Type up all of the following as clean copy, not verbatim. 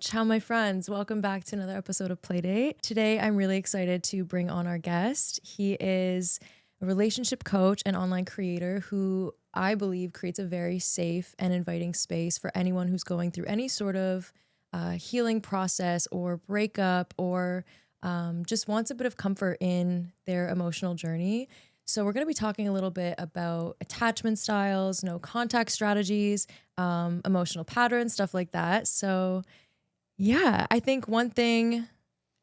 Ciao, my friends. Welcome back to another episode of Playdate. Today, I'm really excited to bring on our guest. He is a relationship coach and online creator who I believe creates a very safe and inviting space for anyone who's going through any sort of healing process or breakup or just wants a bit of comfort in their emotional journey. So we're going to be talking a little bit about attachment styles, no contact strategies, emotional patterns, stuff like that. So yeah, I think one thing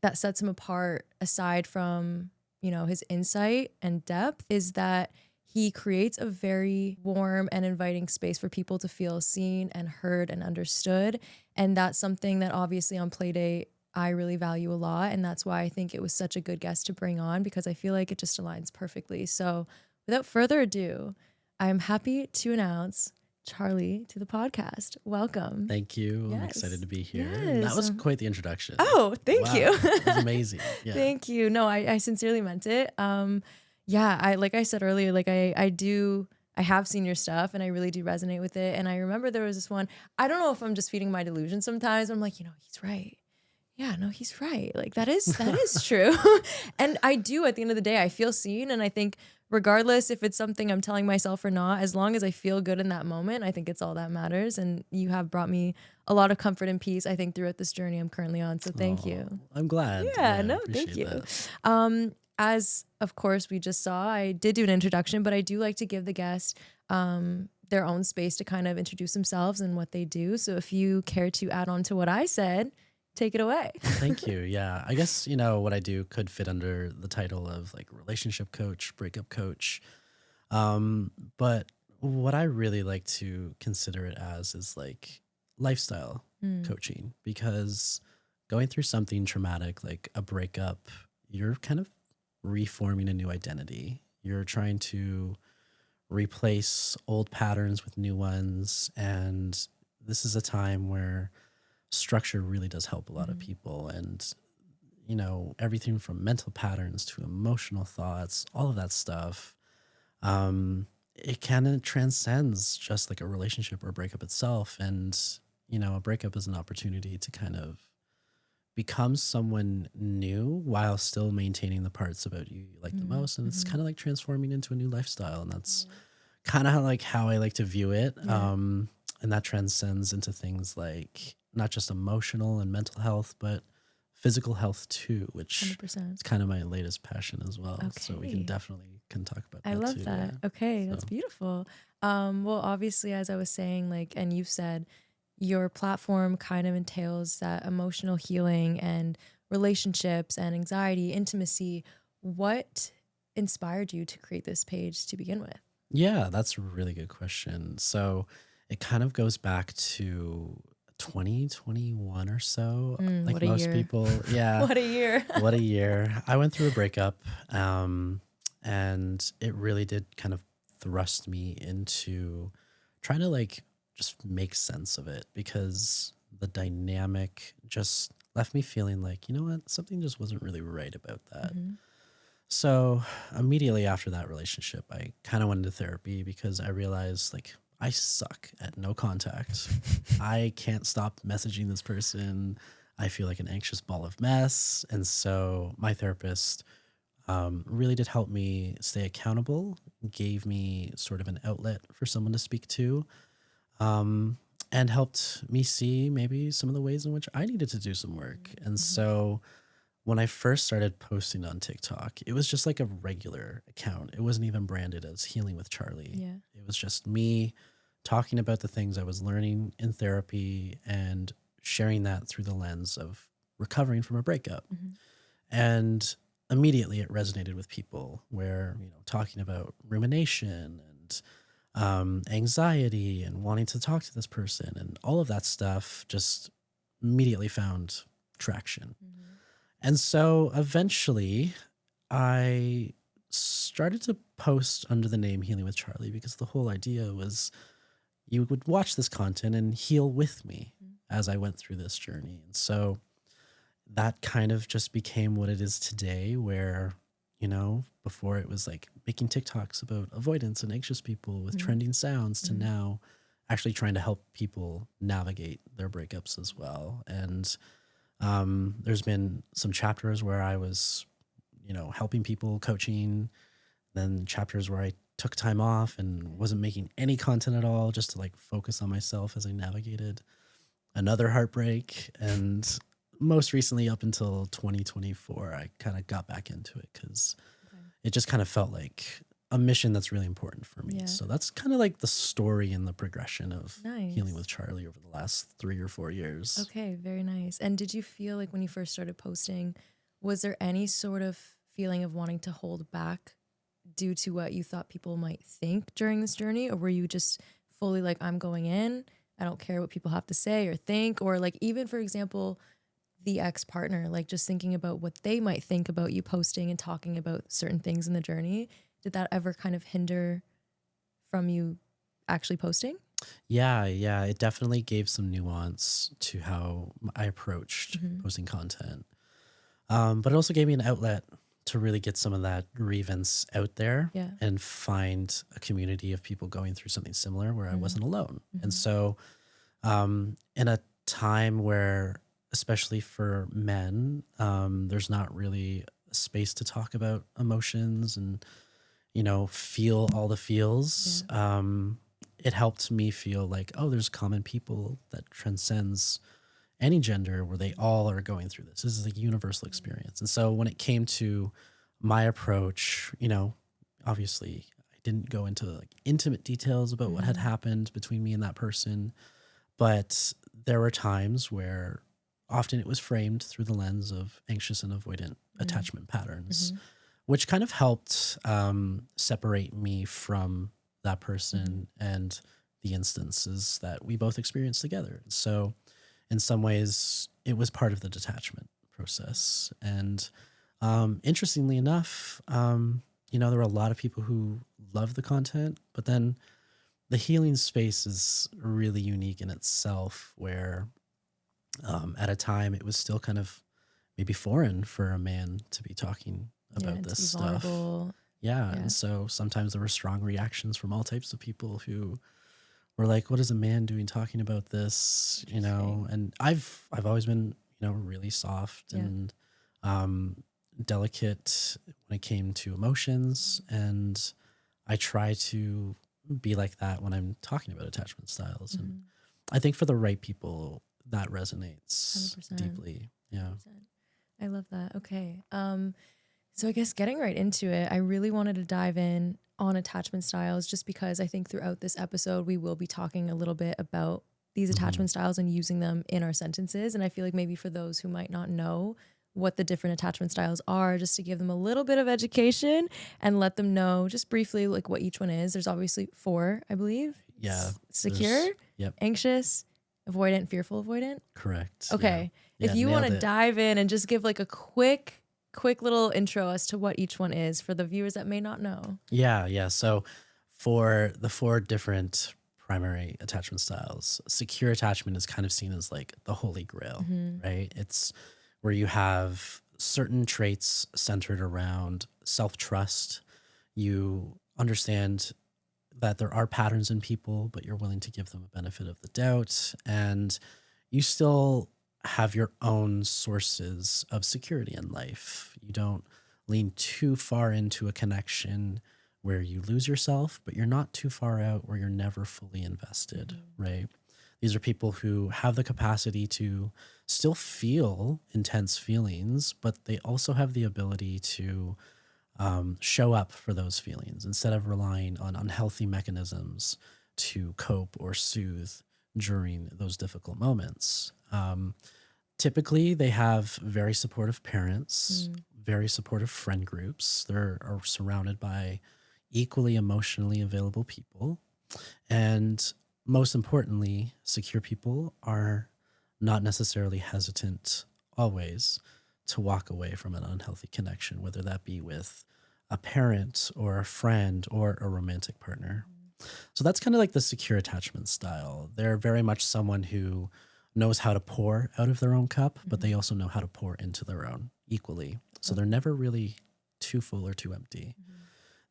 that sets him apart, aside from, his insight and depth, is that he creates a very warm and inviting space for people to feel seen and heard and understood. And that's something that obviously on Playdate I really value a lot. And that's why I think it was such a good guest to bring on, because I feel like it just aligns perfectly. So without further ado, I'm happy to announce Charlie to the podcast. Welcome. Thank you. Yes. I'm excited to be here. Yes. That was quite the introduction. Oh, thank you. It was amazing. Yeah. Thank you. No, I sincerely meant it. Like I said earlier, I have seen your stuff and I really do resonate with it. And I remember there was this one, I don't know if I'm just feeding my delusion sometimes. I'm like, he's right. Yeah, no, he's right. Like that is true. And I do, at the end of the day, I feel seen. And I think regardless if it's something I'm telling myself or not, as long as I feel good in that moment, I think it's all that matters. And you have brought me a lot of comfort and peace, I think, throughout this journey I'm currently on. So thank you. I'm glad. Yeah, no, thank you. As of course we just saw, I did do an introduction, but I do like to give the guest their own space to kind of introduce themselves and what they do. So if you care to add on to what I said, take it away. Thank you. Yeah. I guess, what I do could fit under the title of like relationship coach, breakup coach. But what I really like to consider it as is like lifestyle coaching, because going through something traumatic like a breakup, you're kind of reforming a new identity. You're trying to replace old patterns with new ones. And this is a time where structure really does help a lot of people. And, everything from mental patterns to emotional thoughts, all of that stuff, it kind of transcends just like a relationship or a breakup itself. And, a breakup is an opportunity to kind of become someone new while still maintaining the parts about you like the most. And it's kind of like transforming into a new lifestyle. And that's kind of how I like to view it. Yeah. And that transcends into things like not just emotional and mental health, but physical health too, which 100%. is kind of my latest passion as well. Okay. So we can definitely talk about that. I love too, that. yeah. Okay, that's beautiful. Well, obviously, as I was saying, and you've said, your platform kind of entails that emotional healing and relationships and anxiety, intimacy. What inspired you to create this page to begin with? Yeah, that's a really good question. So it kind of goes back to 2021 or so. Like what a most year. people. Yeah. What a year. What a year. I went through a breakup, and it really did kind of thrust me into trying to just make sense of it, because the dynamic just left me feeling like, what, something just wasn't really right about that. So immediately after that relationship, I kind of went into therapy because I realized I suck at no contact. I can't stop messaging this person. I feel like an anxious ball of mess. And so my therapist really did help me stay accountable, gave me sort of an outlet for someone to speak to, and helped me see maybe some of the ways in which I needed to do some work. And so when I first started posting on TikTok, it was just like a regular account. It wasn't even branded as Healing with Charlie. Yeah. It was just me talking about the things I was learning in therapy and sharing that through the lens of recovering from a breakup. And immediately it resonated with people, where, talking about rumination and anxiety and wanting to talk to this person and all of that stuff just immediately found traction. And so eventually I started to post under the name Healing with Charlie, because the whole idea was you would watch this content and heal with me as I went through this journey. And so that kind of just became what it is today, where, before it was like making TikToks about avoidance and anxious people with trending sounds, to now actually trying to help people navigate their breakups as well. And there's been some chapters where I was, helping people, coaching, then chapters where I took time off and wasn't making any content at all, just to like focus on myself as I navigated another heartbreak. And most recently, up until 2024, I kind of got back into it because it just kind of felt like a mission that's really important for me. Yeah. So that's kind of like the story and the progression of Nice. healing with Charlie over the last 3 or 4 years. Okay, very nice. And did you feel like when you first started posting, was there any sort of feeling of wanting to hold back due to what you thought people might think during this journey? Or were you just fully like, I'm going in, I don't care what people have to say or think? Or like, even for example, the ex-partner, like just thinking about what they might think about you posting and talking about certain things in the journey. Did that ever kind of hinder from you actually posting? Yeah, it definitely gave some nuance to how I approached posting content. But it also gave me an outlet to really get some of that grievance out there and find a community of people going through something similar where I wasn't alone. And so in a time where, especially for men, there's not really a space to talk about emotions and, feel all the feels. It helped me feel like, oh, there's common people that transcends any gender where they all are going through this. This is a universal experience. And so when it came to my approach, obviously I didn't go into like intimate details about what had happened between me and that person, but there were times where often it was framed through the lens of anxious and avoidant attachment patterns, which kind of helped separate me from that person and the instances that we both experienced together. So in some ways, it was part of the detachment process. And interestingly enough, there were a lot of people who loved the content, but then the healing space is really unique in itself, where at a time it was still kind of maybe foreign for a man to be talking about this stuff. Vulnerable. Yeah. And so sometimes there were strong reactions from all types of people who were like, what is a man doing talking about this? And I've always been, really soft and delicate when it came to emotions. And I try to be like that when I'm talking about attachment styles. And I think for the right people, that resonates 100%. deeply. Yeah. 100%. I love that. Okay. So I guess getting right into it, I really wanted to dive in on attachment styles, just because I think throughout this episode, we will be talking a little bit about these attachment styles and using them in our sentences. And I feel like maybe for those who might not know what the different attachment styles are, just to give them a little bit of education and let them know just briefly like what each one is. There's obviously 4, I believe. Yeah. Secure, Yep. anxious, avoidant, fearful avoidant. Correct. Okay. Yeah. If you want to dive in and just give like a quick little intro as to what each one is for the viewers that may not know. Yeah. So for the 4 different primary attachment styles, secure attachment is kind of seen as like the holy grail, right? It's where you have certain traits centered around self-trust. You understand that there are patterns in people, but you're willing to give them a benefit of the doubt. And you still have your own sources of security in life. You don't lean too far into a connection where you lose yourself, but you're not too far out where you're never fully invested, right? These are people who have the capacity to still feel intense feelings, but they also have the ability to show up for those feelings instead of relying on unhealthy mechanisms to cope or soothe during those difficult moments. Typically, they have very supportive parents, very supportive friend groups. They're are surrounded by equally emotionally available people. And most importantly, secure people are not necessarily hesitant always to walk away from an unhealthy connection, whether that be with a parent or a friend or a romantic partner. So that's kind of like the secure attachment style. They're very much someone who knows how to pour out of their own cup, but they also know how to pour into their own equally. So they're never really too full or too empty.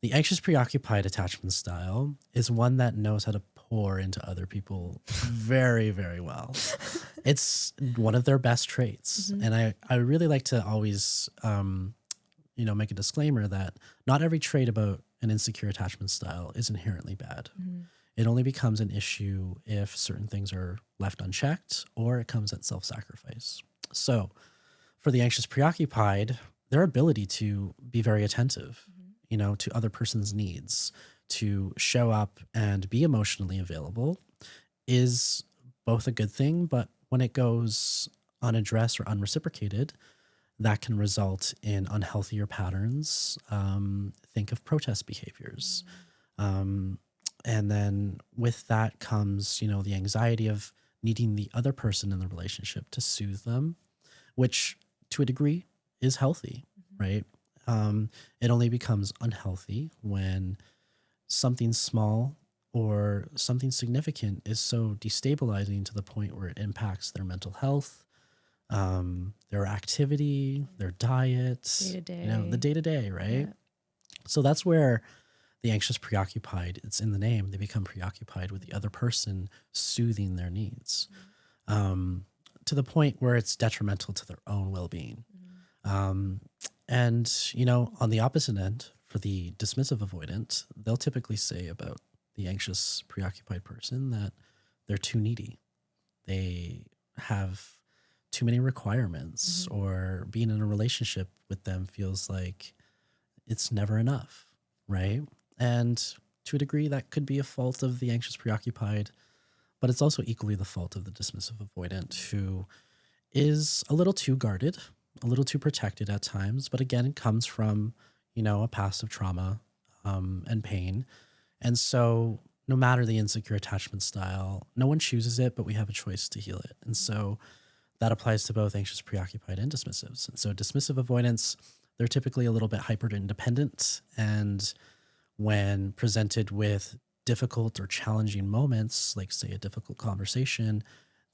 The anxious preoccupied attachment style is one that knows how to pour into other people very, very well. It's one of their best traits. And I really like to always, make a disclaimer that not every trait about an insecure attachment style is inherently bad. It only becomes an issue if certain things are left unchecked or it comes at self-sacrifice. So for the anxious preoccupied, their ability to be very attentive, to other person's needs, to show up and be emotionally available is both a good thing, but when it goes unaddressed or unreciprocated, that can result in unhealthier patterns. Think of protest behaviors. And then with that comes, the anxiety of needing the other person in the relationship to soothe them, which to a degree is healthy, right? It only becomes unhealthy when something small or something significant is so destabilizing to the point where it impacts their mental health, their activity, their diet, Day-to-day. the day-to-day, right? Yeah. So that's where the anxious preoccupied, it's in the name, they become preoccupied with the other person soothing their needs, to the point where it's detrimental to their own well-being. And, on the opposite end, for the dismissive avoidant, they'll typically say about the anxious preoccupied person that they're too needy. They have too many requirements, or being in a relationship with them feels like it's never enough, right? And to a degree, that could be a fault of the anxious preoccupied, but it's also equally the fault of the dismissive avoidant, who is a little too guarded, a little too protected at times, but again, it comes from, a past of trauma and pain. And so no matter the insecure attachment style, no one chooses it, but we have a choice to heal it. And so that applies to both anxious preoccupied and dismissives. And so dismissive avoidants, they're typically a little bit hyper independent. And when presented with difficult or challenging moments, like say a difficult conversation,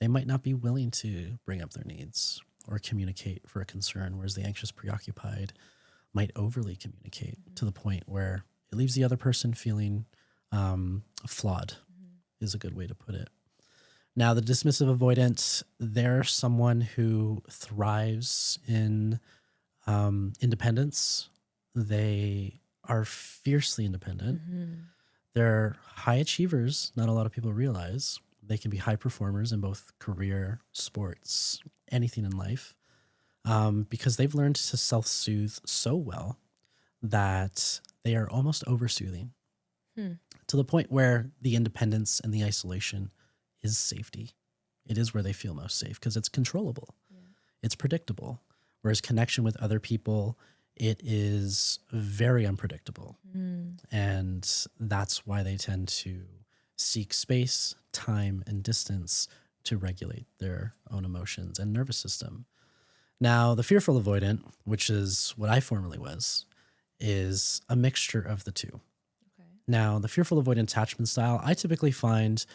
they might not be willing to bring up their needs or communicate for a concern, whereas the anxious preoccupied might overly communicate to the point where it leaves the other person feeling flawed, is a good way to put it. Now, the dismissive avoidant, they're someone who thrives in independence. They are fiercely independent. They're high achievers. Not a lot of people realize they can be high performers in both career, sports, anything in life, because they've learned to self-soothe so well that they are almost over-soothing to the point where the independence and the isolation is safety. It is where they feel most safe because it's controllable. It's predictable. Whereas connection with other people, it is very unpredictable. And that's why they tend to seek space, time, and distance to regulate their own emotions and nervous system. Now, the fearful avoidant, which is what I formerly was, is a mixture of the two. Now, the fearful avoidant attachment style, I typically find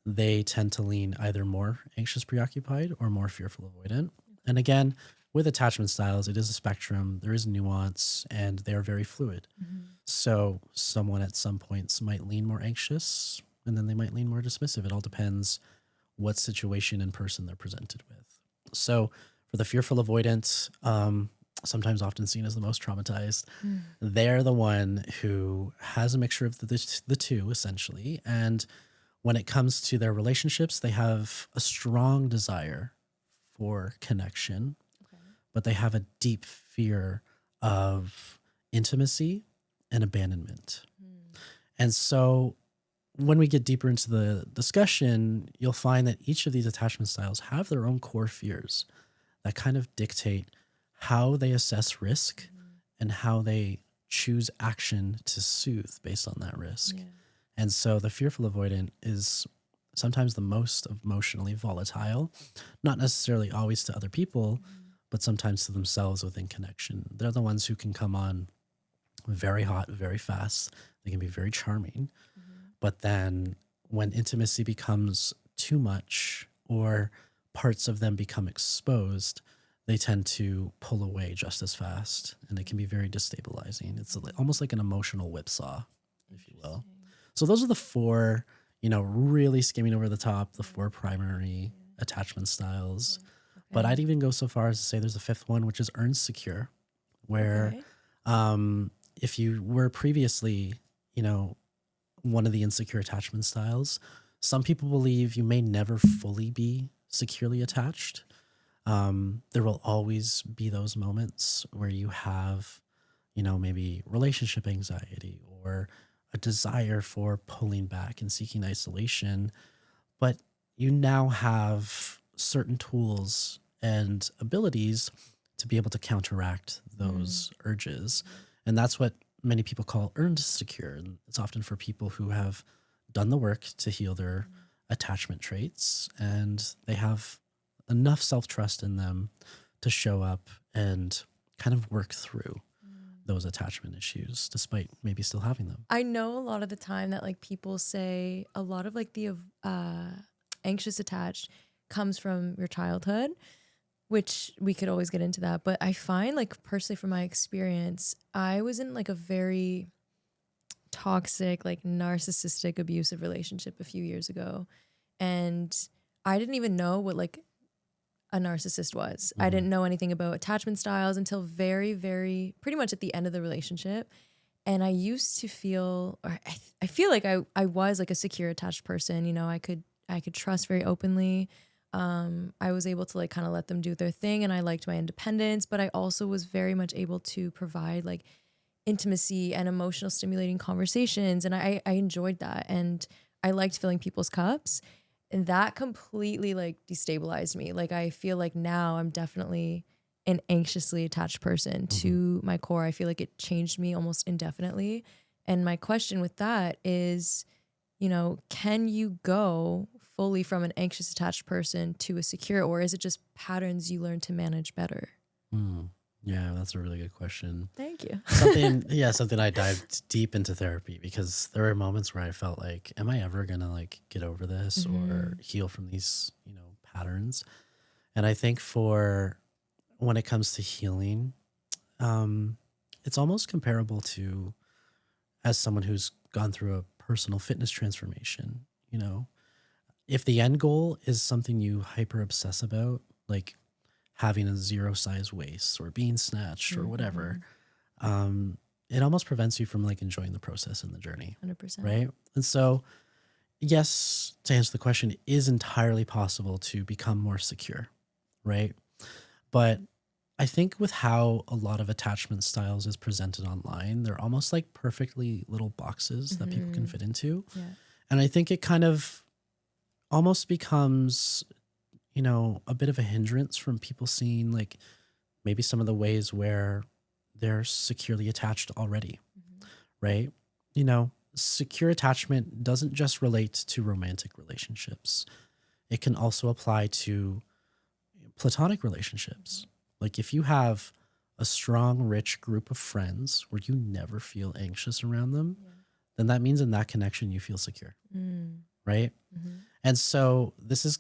they tend to lean either more anxious preoccupied or more fearful avoidant. And again, with attachment styles, it is a spectrum, there is nuance, and they are very fluid. So someone at some points might lean more anxious, and then they might lean more dismissive. It all depends what situation and person they're presented with. So for the fearful avoidant, sometimes often seen as the most traumatized, they're the one who has a mixture of the two, essentially. And when it comes to their relationships, they have a strong desire for connection, but they have a deep fear of intimacy and abandonment. And so when we get deeper into the discussion, you'll find that each of these attachment styles have their own core fears that kind of dictate how they assess risk and how they choose action to soothe based on that risk. And so the fearful avoidant is sometimes the most emotionally volatile, not necessarily always to other people, but sometimes to themselves within connection. They're the ones who can come on very hot, very fast. They can be very charming. But then when intimacy becomes too much or parts of them become exposed, they tend to pull away just as fast, and it can be very destabilizing. It's almost like an emotional whipsaw, if you will. So those are the four, really skimming over the top, the four primary attachment styles. But I'd even go so far as to say there's a fifth one, which is earned secure, where if you were previously, one of the insecure attachment styles, some people believe you may never fully be securely attached. There will always be those moments where you have, maybe relationship anxiety or a desire for pulling back and seeking isolation, but you now have certain tools and abilities to be able to counteract those urges. And that's what many people call earned secure. And it's often for people who have done the work to heal their attachment traits, and they have enough self-trust in them to show up and kind of work through those attachment issues despite maybe still having them. I know a lot of the time that like people say a lot of like the anxious attached comes from your childhood, which we could always get into that. But I find like personally from my experience, I was in like a very toxic, like narcissistic, abusive relationship a few years ago. And I didn't even know what like a narcissist was. I didn't know anything about attachment styles until very, very pretty much at the end of the relationship. And I used to feel, or I feel like I was like a secure attached person. I could trust very openly. I was able to like kind of let them do their thing, and I liked my independence, but I also was very much able to provide like intimacy and emotional stimulating conversations. And I enjoyed that. And I liked filling people's cups. And that completely like destabilized me. Like I feel like now I'm definitely an anxiously attached person to my core. I feel like it changed me almost indefinitely. And my question with that is, can you go fully from an anxious attached person to a secure, or is it just patterns you learn to manage better? Yeah, that's a really good question. Thank you. Something I dived deep into therapy, because there were moments where I felt like, am I ever gonna like get over this or heal from these, patterns? And I think for when it comes to healing, it's almost comparable to as someone who's gone through a personal fitness transformation. If the end goal is something you hyper obsess about, like having a 0 size waist or being snatched or whatever, it almost prevents you from like enjoying the process and the journey. 100%. Right. And so, yes, to answer the question, it is entirely possible to become more secure. Right. But I think with how a lot of attachment styles is presented online, they're almost like perfectly little boxes that people can fit into. Yeah. And I think it kind of almost becomes, a bit of a hindrance from people seeing like maybe some of the ways where they're securely attached already, right? Secure attachment doesn't just relate to romantic relationships. It can also apply to platonic relationships. Like if you have a strong, rich group of friends where you never feel anxious around them, then that means in that connection you feel secure, right? And so this is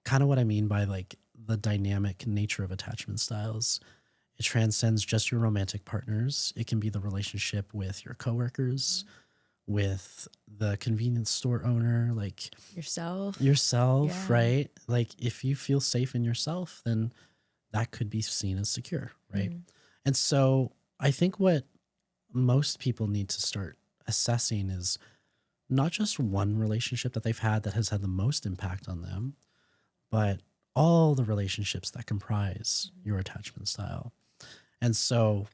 kind of what I mean by like the dynamic nature of attachment styles. It transcends just your romantic partners. It can be the relationship with your coworkers, with the convenience store owner, like yourself, right? Like if you feel safe in yourself, then that could be seen as secure, right? And so I think what most people need to start assessing is not just one relationship that they've had that has had the most impact on them, but all the relationships that comprise your attachment style. And so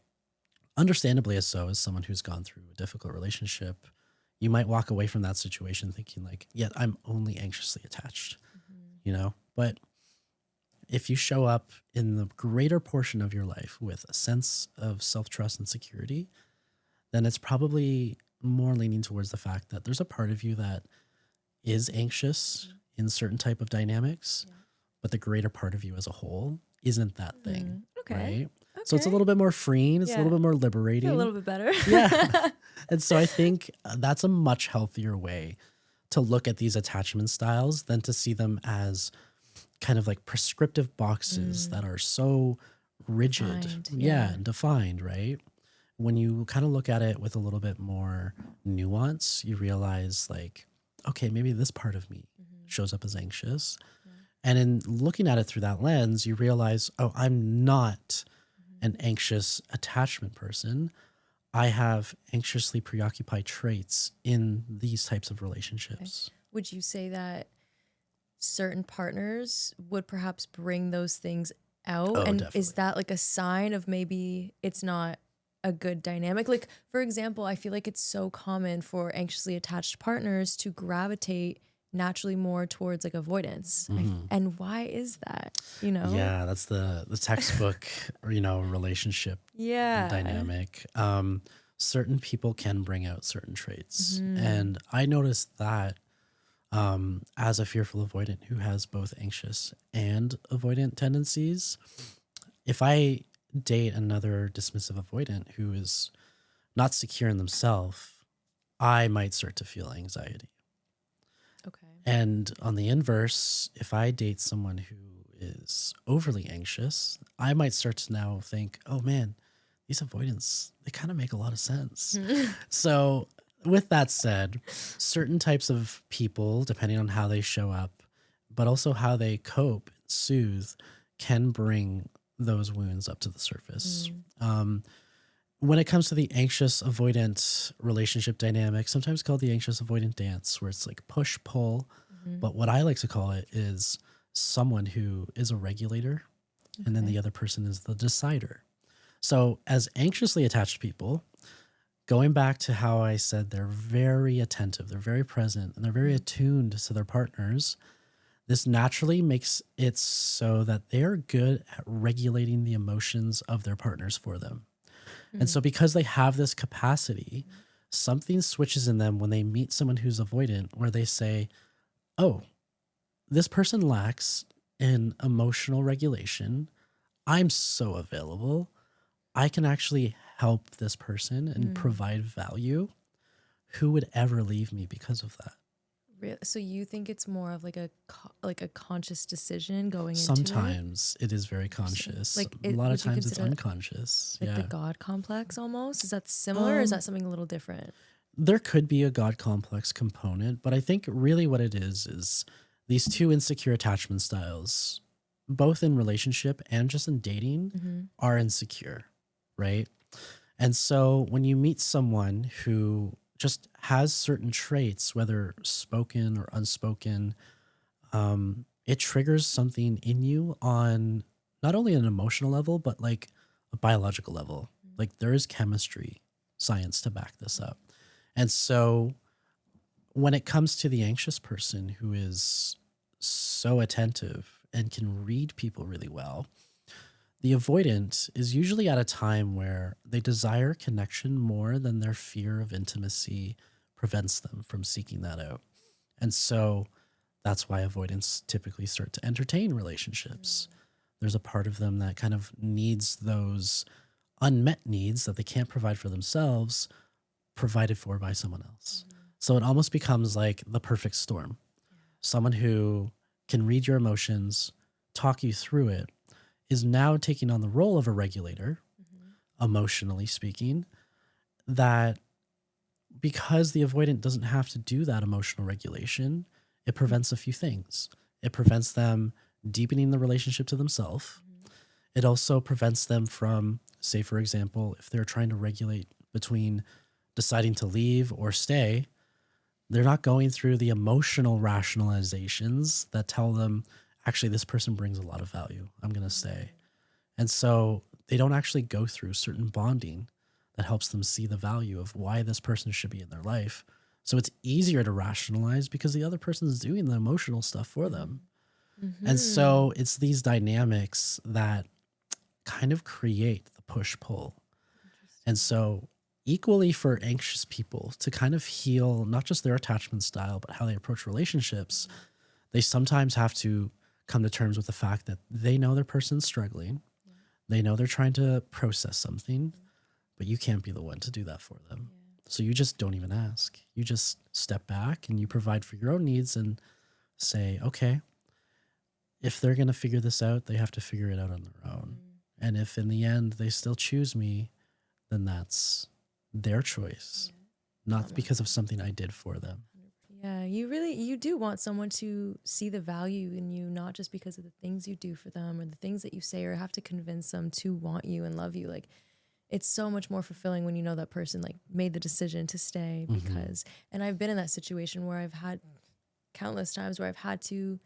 understandably as someone who's gone through a difficult relationship, you might walk away from that situation thinking like, yeah, I'm only anxiously attached, but if you show up in the greater portion of your life with a sense of self-trust and security, then it's probably more leaning towards the fact that there's a part of you that is anxious in certain type of dynamics, but the greater part of you as a whole isn't that thing, right? Okay. So it's a little bit more freeing. It's a little bit more liberating. A little bit better. Yeah. And so I think that's a much healthier way to look at these attachment styles than to see them as kind of like prescriptive boxes that are so rigid, Defined, yeah, yeah. and defined, right? When you kind of look at it with a little bit more nuance, you realize like, okay, maybe this part of me shows up as anxious. Yeah. And in looking at it through that lens, you realize, oh, I'm not an anxious attachment person. I have anxiously preoccupied traits in these types of Okay. relationships. Would you say that certain partners would perhaps bring those things out? Oh, And is definitely. that like a sign of maybe it's not a good dynamic? Like, for example, I feel like it's so common for anxiously attached partners to gravitate naturally more towards like avoidance. Hmm. And why is that? You know? Yeah, that's the textbook, relationship Yeah. dynamic. Certain people can bring out certain traits. Hmm. And I noticed that as a fearful avoidant who has both anxious and avoidant tendencies, if I date another dismissive avoidant who is not secure in themselves, I might start to feel anxiety. Okay. And on the inverse, if I date someone who is overly anxious, I might start to now think, oh man, these avoidants, they kind of make a lot of sense. So, with that said, certain types of people, depending on how they show up, but also how they cope, soothe, can bring those wounds up to the surface. Mm. When it comes to the anxious avoidant relationship dynamic, sometimes called the anxious avoidant dance, where it's like push pull. Mhm. But what I like to call it is someone who is a regulator, and then Okay. the other person is the decider. So, as anxiously attached people, going back to how I said they're very attentive, they're very present, and they're very Mhm. attuned to their partners, this naturally makes it so that they are good at regulating the emotions of their partners for them. And Mm. so, because they have this capacity, something switches in them when they meet someone who's avoidant, where they say, oh, this person lacks in emotional regulation. I'm so available. I can actually help this person and Mm. provide value. Who would ever leave me because of that? So you think it's more of like like a conscious decision going into it? Sometimes it is very Interesting. conscious. Like, A lot of would you times it's consider unconscious. like the Yeah. God complex almost? Is that similar or is Um, that something a little different? there could be a God complex component, but I think really what it is these two insecure attachment styles, both in relationship and just in dating, Mm-hmm. are insecure, right? And so when you meet someone who just has certain traits, whether spoken or unspoken, it triggers something in you on not only an emotional level, but like a biological level. Like there is chemistry, science to back this up. And so when it comes to the anxious person who is so attentive and can read people really well, the avoidant is usually at a time where they desire connection more than their fear of intimacy prevents them from seeking that out. And so that's why avoidants typically start to entertain relationships. There's a part of them that kind of needs those unmet needs that they can't provide for themselves provided for by someone else. So it almost becomes like the perfect storm. Someone who can read your emotions, talk you through it, is now taking on the role of a regulator, emotionally speaking, that because the avoidant doesn't have to do that emotional regulation, it prevents a few things. It prevents them deepening the relationship to themselves. It also prevents them from, say, for example, if they're trying to regulate between deciding to leave or stay, they're not going through the emotional rationalizations that tell them, actually, this person brings a lot of value. I'm going to stay. And so they don't actually go through certain bonding that helps them see the value of why this person should be in their life. So it's easier to rationalize because the other person is doing the emotional stuff for them. And Mm-hmm. so it's these dynamics that kind of create the push pull. And Interesting. so, equally for anxious people to kind of heal not just their attachment style, but how they approach relationships, they sometimes have to come to terms with the fact that they know their person's struggling. They know they're trying to process something, but you can't be the one to do that for them. So you just don't even ask. You just step back and you provide for your own needs and say, okay, if they're going to figure this out, they have to figure it out on their own. And if in the end they still choose me, then that's their choice, not because of something I did for them. Yeah, you do want someone to see the value in you, not just because of the things you do for them or the things that you say, or have to convince them to want you and love you. Like, it's so much more fulfilling when you know that person like made the decision to stay because, and I've been in that situation where I've had countless times where I've had to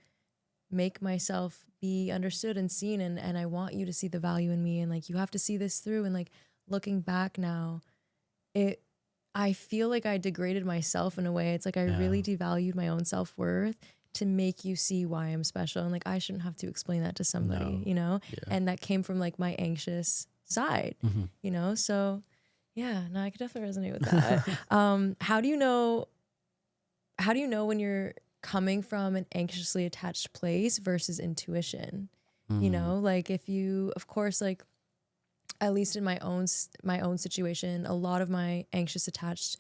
make myself be understood and seen, and I want you to see the value in me, and like, you have to see this through. And like, looking back now, I feel like I degraded myself in a way. It's like I really devalued my own self-worth to make you see why I'm special. And like, I shouldn't have to explain that to somebody, you know? Yeah. And that came from like my anxious side, you know? So yeah, no, I could definitely resonate with that. How do you know when you're coming from an anxiously attached place versus intuition? You know, like if you, of course, like, at least in my own situation, a lot of my anxious attached,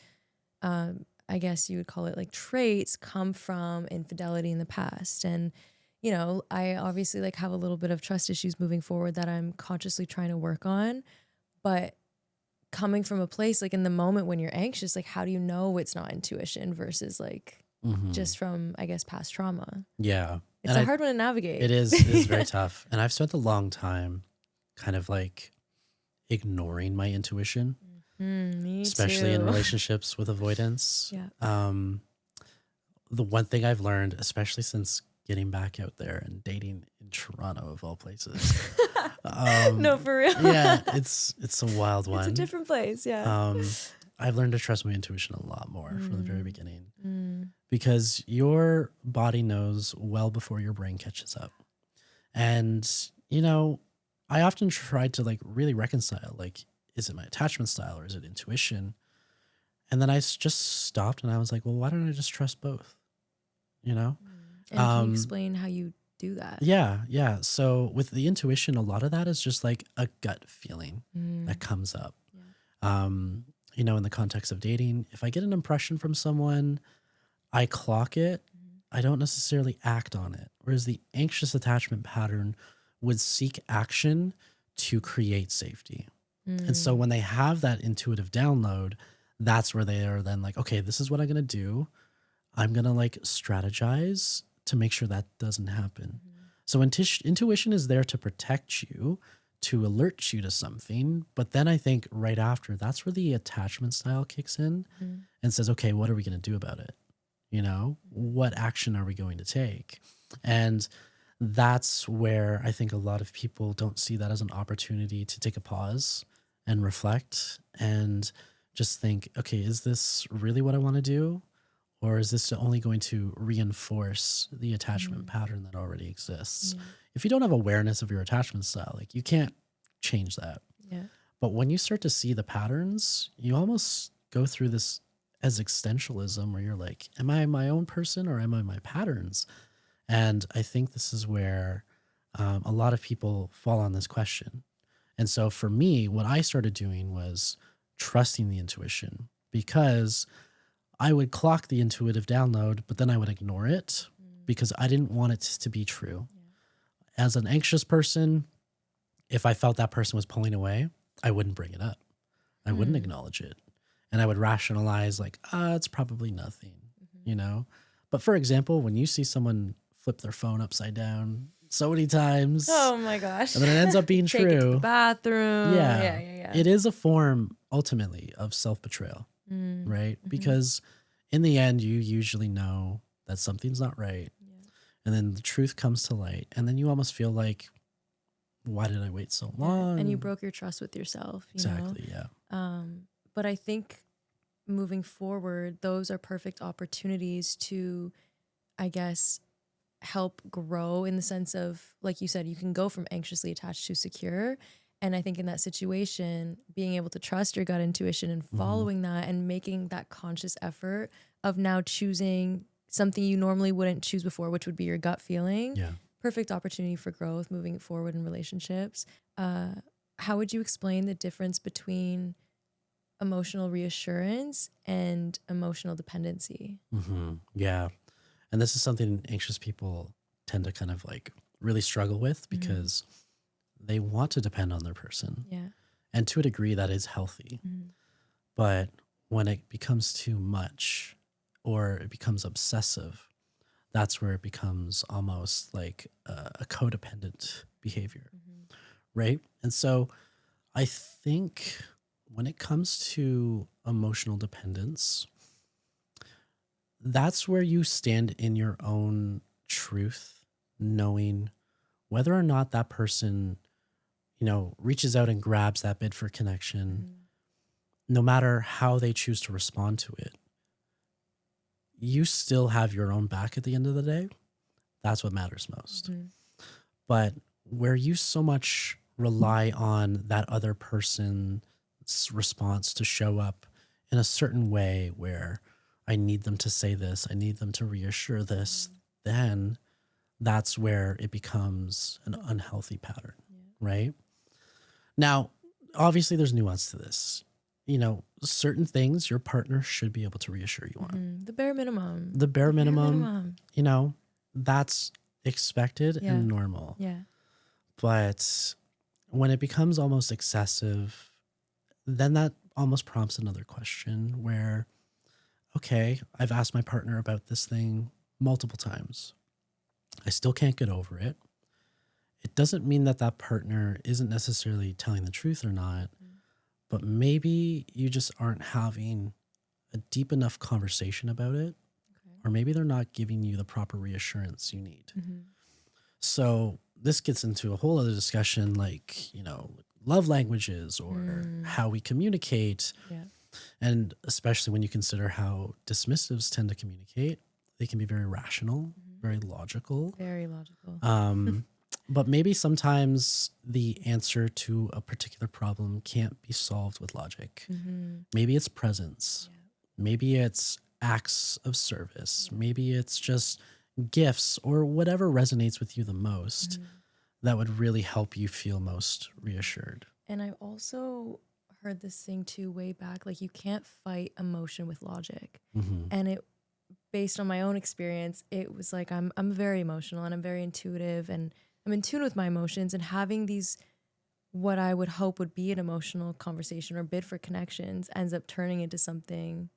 I guess you would call it like traits, come from infidelity in the past. And, you know, I obviously like have a little bit of trust issues moving forward that I'm consciously trying to work on. But coming from a place like in the moment when you're anxious, like, how do you know it's not intuition versus like just from, I guess, past trauma? Yeah. It's a hard one to navigate. It is very tough. And I've spent a long time kind of like ignoring my intuition, especially in relationships with avoidance. Yeah. The one thing I've learned, especially since getting back out there and dating in Toronto of all places. No, for real. Yeah, it's a wild one. It's a different place. Yeah. I've learned to trust my intuition a lot more from the very beginning because your body knows well before your brain catches up. And, you know, I often tried to like really reconcile, like, is it my attachment style or is it intuition? And then I just stopped and I was like, well, why don't I just trust both? You know? And can you explain how you do that? Yeah. Yeah. So with the intuition, a lot of that is just like a gut feeling that comes up. Yeah. You know, in the context of dating, if I get an impression from someone, I clock it. I don't necessarily act on it. Whereas the anxious attachment pattern would seek action to create safety. And so when they have that intuitive download, that's where they are then like, okay, this is what I'm going to do. I'm going to like strategize to make sure that doesn't happen. So intuition is there to protect you, to alert you to something. But then I think right after, that's where the attachment style kicks in and says, okay, what are we going to do about it? You know, what action are we going to take? And that's where I think a lot of people don't see that as an opportunity to take a pause and reflect and just think, okay, is this really what I want to do? Or is this only going to reinforce the attachment pattern that already exists? If you don't have awareness of your attachment style, like, you can't change that. Yeah. But when you start to see the patterns, you almost go through this as existentialism where you're like, am I my own person or am I my patterns? And I think this is where a lot of people fall on this question. And so for me, what I started doing was trusting the intuition, because I would clock the intuitive download, but then I would ignore it because I didn't want it to be true. Yeah. As an anxious person, if I felt that person was pulling away, I wouldn't bring it up. I wouldn't acknowledge it. And I would rationalize like, it's probably nothing, you know? But for example, when you see someone flip their phone upside down so many times. Oh my gosh. And then it ends up being Take true. It to the bathroom. Yeah. It is a form ultimately of self-betrayal, right? Because in the end, you usually know that something's not right. Yeah. And then the truth comes to light. And then you almost feel like, why did I wait so long? And you broke your trust with yourself. Exactly, yeah. But I think moving forward, those are perfect opportunities to, I guess, help grow in the sense of, like you said, you can go from anxiously attached to secure. And I think in that situation, being able to trust your gut intuition and following that and making that conscious effort of now choosing something you normally wouldn't choose before, which would be your gut feeling. Yeah. Perfect opportunity for growth moving forward in relationships. How would you explain the difference between emotional reassurance and emotional dependency? Yeah. And this is something anxious people tend to kind of like really struggle with because they want to depend on their person. Yeah. And to a degree, that is healthy. But when it becomes too much or it becomes obsessive, that's where it becomes almost like a codependent behavior, right? And so I think when it comes to emotional dependence, that's where you stand in your own truth, knowing whether or not that person, you know, reaches out and grabs that bid for connection, no matter how they choose to respond to it. You still have your own back at the end of the day. That's what matters most. But where you so much rely on that other person's response to show up in a certain way where I need them to say this, I need them to reassure this, then that's where it becomes an unhealthy pattern, right? Now, obviously there's nuance to this. You know, certain things your partner should be able to reassure you on. The bare minimum. The bare minimum, you know, that's expected and normal. Yeah. But when it becomes almost excessive, then that almost prompts another question where, okay, I've asked my partner about this thing multiple times. I still can't get over it. It doesn't mean that that partner isn't necessarily telling the truth or not, but maybe you just aren't having a deep enough conversation about it, or maybe they're not giving you the proper reassurance you need. So this gets into a whole other discussion, like, you know, love languages or how we communicate. And especially when you consider how dismissives tend to communicate, they can be very rational, very logical. Very logical. But maybe sometimes the answer to a particular problem can't be solved with logic. Maybe it's presence. Maybe it's acts of service. Maybe it's just gifts or whatever resonates with you the most that would really help you feel most reassured. And I've also heard this thing too way back, like you can't fight emotion with logic. And it, based on my own experience, it was like I'm very emotional and I'm very intuitive and I'm in tune with my emotions, and having these, what I would hope would be an emotional conversation or bid for connections, ends up turning into something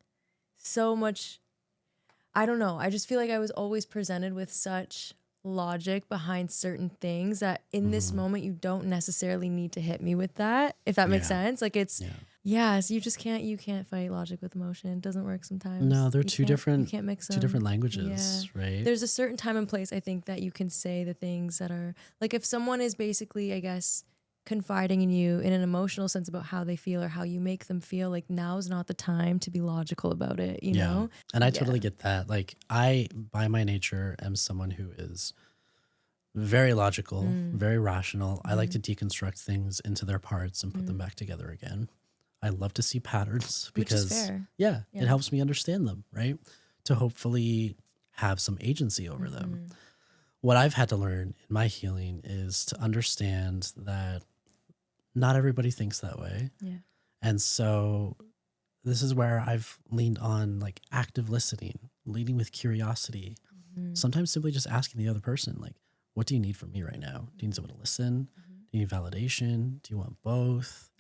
so much, I don't know. I just feel like I was always presented with such logic behind certain things that in this moment, you don't necessarily need to hit me with that, if that makes sense. Like it's, so you just you can't fight logic with emotion. It doesn't work sometimes. No, they're you can't mix them. two different languages, right? There's a certain time and place, I think, that you can say the things that are, like if someone is basically, I guess, confiding in you in an emotional sense about how they feel or how you make them feel, like now's not the time to be logical about it, you know? And I totally get that. Like I, by my nature, am someone who is very logical, very rational. I like to deconstruct things into their parts and put them back together again. I love to see patterns because, which is fair. It helps me understand them, right? To hopefully have some agency over them. What I've had to learn in my healing is to understand that not everybody thinks that way. And so this is where I've leaned on like active listening, leading with curiosity, sometimes simply just asking the other person, like, what do you need from me right now? Do you need someone to listen? Do you need validation? Do you want both?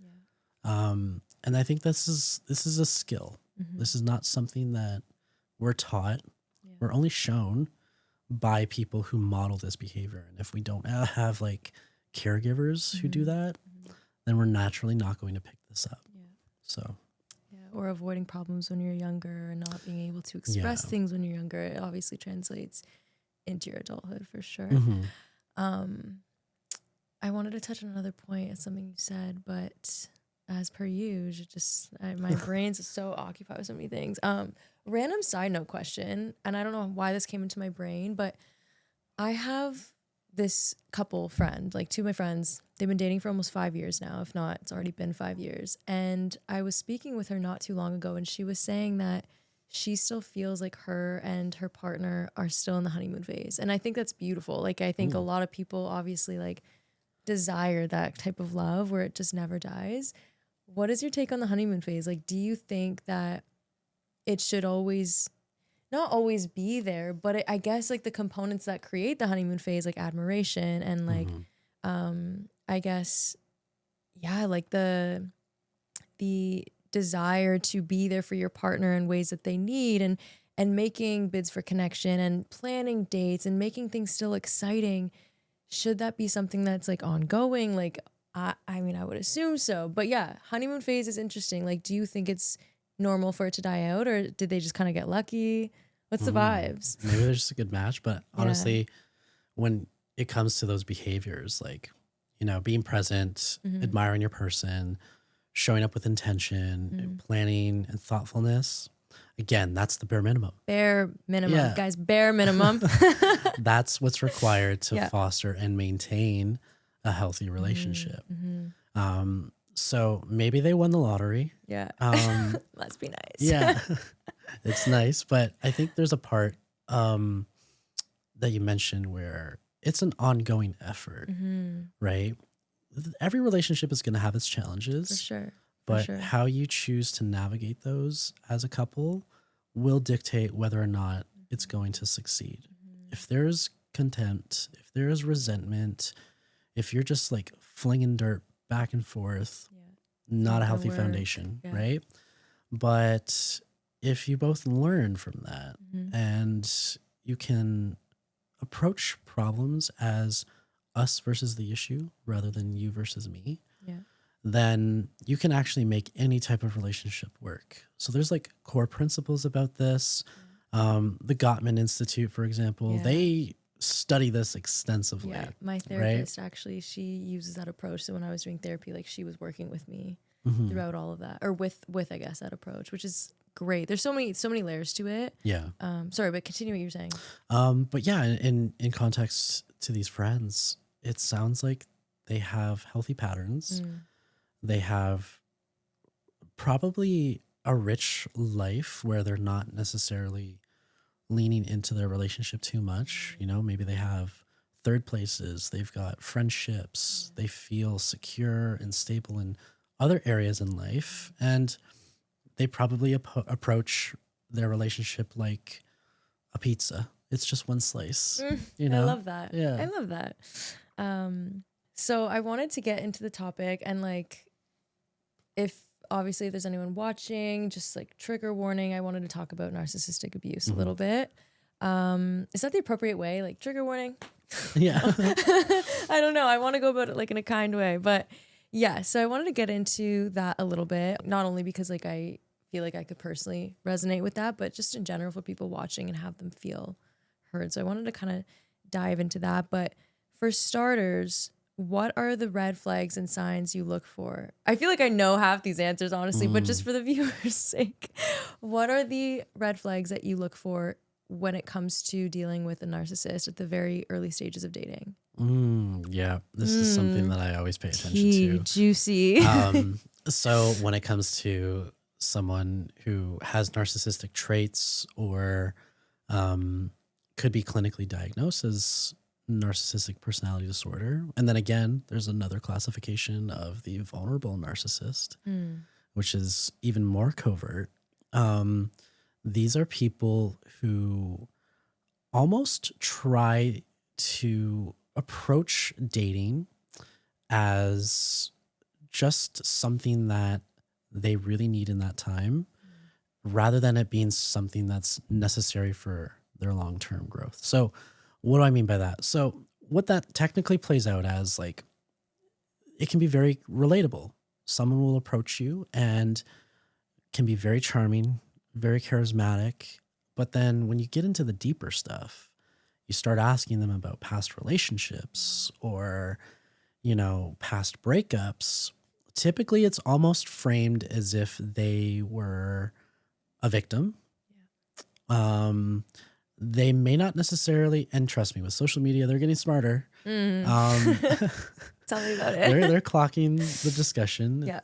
And I think this is a skill. This is not something that we're taught. We're only shown by people who model this behavior. And if we don't have like caregivers who do that, then we're naturally not going to pick this up. So. Or avoiding problems when you're younger and not being able to express things when you're younger. It obviously translates into your adulthood for sure. I wanted to touch on another point. It's something you said, but as per usual, my brain's so occupied with so many things. Random side note question, and I don't know why this came into my brain, but I have this couple friend, like two of my friends, they've been dating for almost 5 years now. If not, it's already been 5 years. And I was speaking with her not too long ago, and she was saying that she still feels like her and her partner are still in the honeymoon phase. And I think that's beautiful. Like, I think a lot of people obviously like desire that type of love where it just never dies. What is your take on the honeymoon phase? Like, do you think that it should always not always be there, but I guess like the components that create the honeymoon phase, like admiration and like, Mm-hmm. I guess, yeah, like the desire to be there for your partner in ways that they need, and making bids for connection and planning dates and making things still exciting. Should that be something that's like ongoing? Like, I mean, I would assume so, but yeah, honeymoon phase is interesting. Like, do you think it's normal for it to die out, or did they just kind of get lucky? What's the vibes? Maybe they're just a good match, but Yeah. honestly, when it comes to those behaviors, like, you know, being present, Mm-hmm. admiring your person, showing up with intention, Mm. planning and thoughtfulness, again, that's the bare minimum. Bare minimum, Yeah. guys, bare minimum. That's what's required to Yeah. foster and maintain a healthy Mm-hmm. relationship. Mm-hmm. So maybe they won the lottery. Yeah. Um, Must be nice. yeah, it's nice, but I think there's a part that you mentioned where it's an ongoing effort, Mm-hmm. right? Every relationship is going to have its For challenges, sure. For but sure. how you choose to navigate those as a couple will dictate whether or not it's going to succeed. If there's contempt, if there is resentment, if you're just like flinging dirt back and forth, Yeah. not a gonna healthy work. foundation, Yeah. right? But if you both learn from that Mm-hmm. and you can approach problems as us versus the issue rather than you versus me, Yeah. then you can actually make any type of relationship work. So there's like core principles about this. The Gottman Institute, for example, Yeah. they study this extensively. Yeah. My right? therapist actually, she uses that approach. So when I was doing therapy, like she was working with me Mhm. throughout all of that, or with I guess that approach, which is great. There's so many layers to it. Yeah. Sorry, but continue what you're saying. But yeah, in context to these friends, it sounds like they have healthy patterns. Mm. They have probably a rich life where they're not necessarily leaning into their relationship too much. You know, maybe they have third places, they've got friendships, they feel secure and stable in other areas in life. And they probably approach their relationship like a pizza. It's just one slice, you know? I love that. Yeah. I love that. So I wanted to get into the topic, and like, if obviously if there's anyone watching, just like trigger warning, I wanted to talk about narcissistic abuse a little bit. Is that the appropriate way? Like trigger warning? Yeah. I don't know. I want to go about it like in a kind way, but yeah. So I wanted to get into that a little bit, not only because like I feel like I could personally resonate with that, but just in general for people watching and have them feel heard. So I wanted to kind of dive into that. But for starters, what are the red flags and signs you look for? I feel like I know half these answers, honestly, but just for the viewer's sake, what are the red flags that you look for when it comes to dealing with a narcissist at the very early stages of dating? Yeah. This is something that I always pay attention Tea, to. juicy. So when it comes to someone who has narcissistic traits or could be clinically diagnosed as narcissistic personality disorder. And then again, there's another classification of the vulnerable narcissist, which is even more covert. These are people who almost try to approach dating as just something that they really need in that time, rather than it being something that's necessary for their long-term growth. So what do I mean by that? So what that technically plays out as, like, it can be very relatable. Someone will approach you and can be very charming, very charismatic. But then when you get into the deeper stuff, you start asking them about past relationships or, you know, past breakups. Typically, it's almost framed as if they were a victim. They may not necessarily, and trust me, with social media, they're getting smarter. Tell me about it. They're clocking the discussion. Yeah.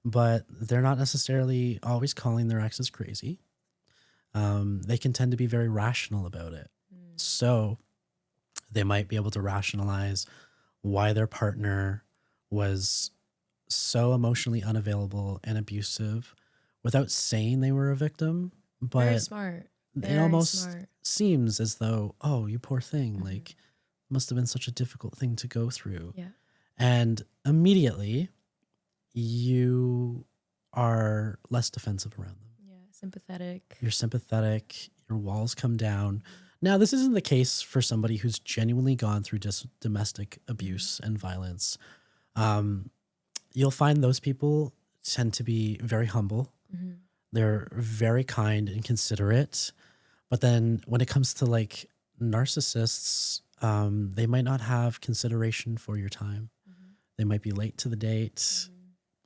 But they're not necessarily always calling their exes crazy. They can tend to be very rational about it. So they might be able to rationalize why their partner was so emotionally unavailable and abusive without saying they were a victim. But Very smart. it Very almost smart. seems as though, oh, you poor thing, Mhm. like must have been such a difficult thing to go through. Yeah. And immediately you are less defensive around them. Yeah. Sympathetic. You're sympathetic, your walls come down. Now, this isn't the case for somebody who's genuinely gone through domestic abuse and violence. You'll find those people tend to be very humble. Mm-hmm. They're very kind and considerate. But then when it comes to like narcissists, they might not have consideration for your time. Mm-hmm. They might be late to the date,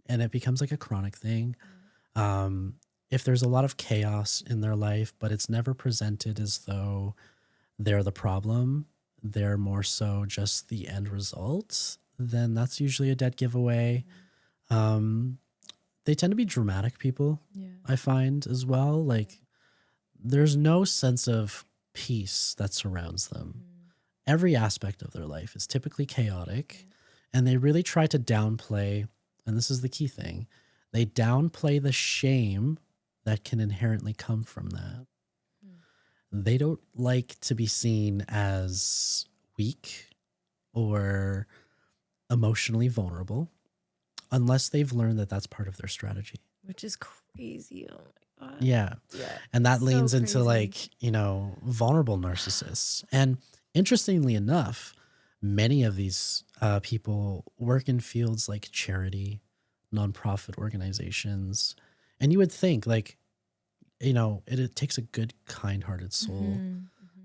and it becomes like a chronic thing. If there's a lot of chaos in their life, but it's never presented as though they're the problem, they're more so just the end result, then that's usually a dead giveaway. They tend to be dramatic people, Yeah. I find as well. Like there's no sense of peace that surrounds them. Every aspect of their life is typically chaotic, and they really try to downplay, and this is the key thing, they downplay the shame that can inherently come from that. They don't like to be seen as weak or emotionally vulnerable unless they've learned that that's part of their strategy. Which is crazy. Oh my God. Yeah. Yeah. And that So leans into crazy. like, vulnerable narcissists. And interestingly enough, many of these people work in fields like charity, nonprofit organizations. And you would think like, it takes a good, kind-hearted soul.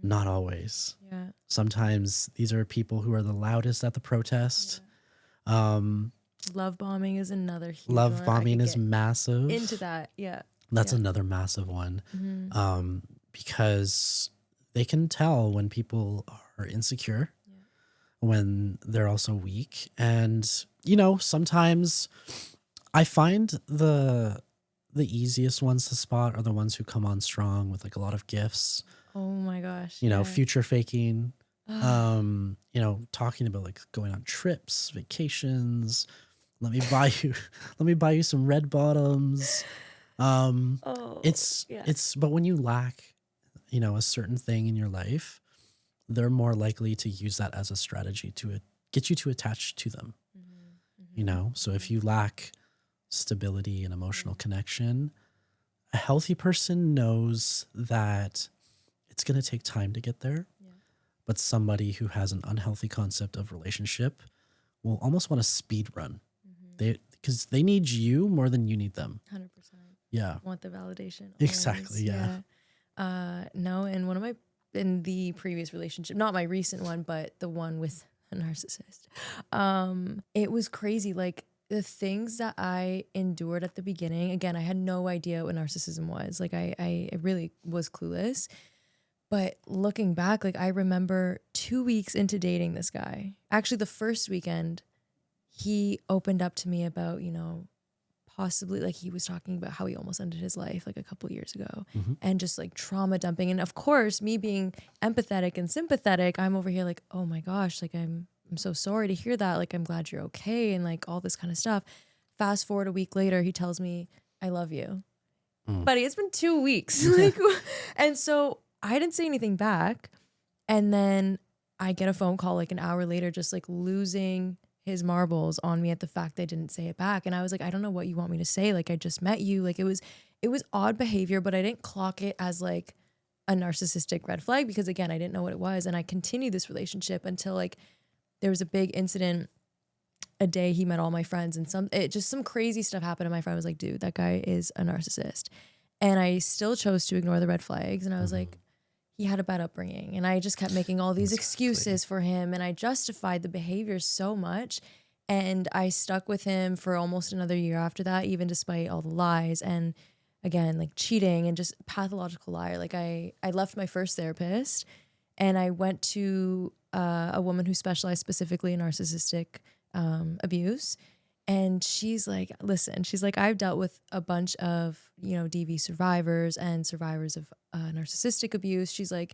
Not always. Yeah. Sometimes these are people who are the loudest at the protest. Love bombing is another huge Love one. I bombing could is get massive. into that. Yeah. That's Yeah. another massive one. Because they can tell when people are insecure, when they're also weak. And, sometimes I find the easiest ones to spot are the ones who come on strong with like a lot of gifts, Oh my gosh. future faking, talking about like going on trips, vacations. Let me buy you some red bottoms. But when you lack, a certain thing in your life, they're more likely to use that as a strategy to get you to attach to them. So if you lack stability and emotional connection, a healthy person knows that it's going to take time to get there. But somebody who has an unhealthy concept of relationship will almost want to speed run. Because they need you more than you need them. 100%. Yeah. Want the validation. Exactly. Always. Yeah. No, and in the previous relationship, not my recent one, but the one with a narcissist, it was crazy. Like the things that I endured at the beginning, again, I had no idea what narcissism was. Like I really was clueless. But looking back, like I remember 2 weeks into dating this guy, actually the first weekend, he opened up to me about, possibly like he was talking about how he almost ended his life like a couple years ago and just like trauma dumping. And of course, me being empathetic and sympathetic, I'm over here like, oh my gosh, like I'm so sorry to hear that. Like, I'm glad you're okay. And like all this kind of stuff. Fast forward a week later, he tells me, I love you. Buddy, it's been 2 weeks. And so I didn't say anything back. And then I get a phone call like an hour later, just like losing his marbles on me at the fact I didn't say it back. And I was like, I don't know what you want me to say. Like, I just met you. Like it was odd behavior, but I didn't clock it as like a narcissistic red flag because again, I didn't know what it was. And I continued this relationship until like there was a big incident a day he met all my friends and some crazy stuff happened. And my friend was like, dude, that guy is a narcissist. And I still chose to ignore the red flags. And I was like, he had a bad upbringing. And I just kept making all these excuses for him. And I justified the behavior so much. And I stuck with him for almost another year after that, even despite all the lies and again, like cheating and just pathological liar. Like I left my first therapist and I went to a woman who specialized specifically in narcissistic abuse. And she's like, listen, she's like, I've dealt with a bunch of, DV survivors and survivors of narcissistic abuse. She's like,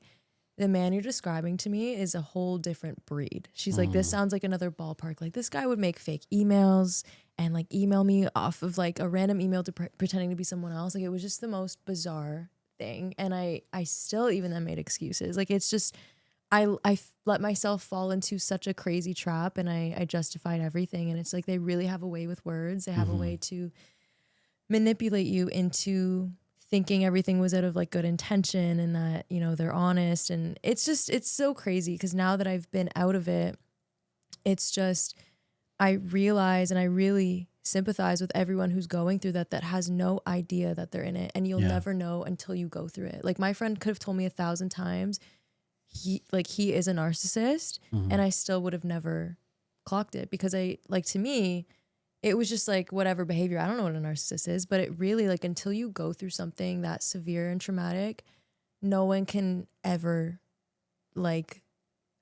the man you're describing to me is a whole different breed. She's like, this sounds like another ballpark. Like this guy would make fake emails and like email me off of like a random email to pretending to be someone else. Like it was just the most bizarre everything. And I still even then made excuses. Like, it's just, let myself fall into such a crazy trap, and I justified everything. And it's like, they really have a way with words. They have a way to manipulate you into thinking everything was out of like good intention, and that, you know, they're honest. And it's just, it's so crazy, because now that I've been out of it, it's just, I realize, and I really sympathize with everyone who's going through that, that has no idea that they're in it. And you'll never know until you go through it. Like, my friend could have told me 1,000 times he is a narcissist, and I still would have never clocked it, because to me, it was just like whatever behavior. I don't know what a narcissist is, but it really, like, until you go through something that severe and traumatic, no one can ever, like,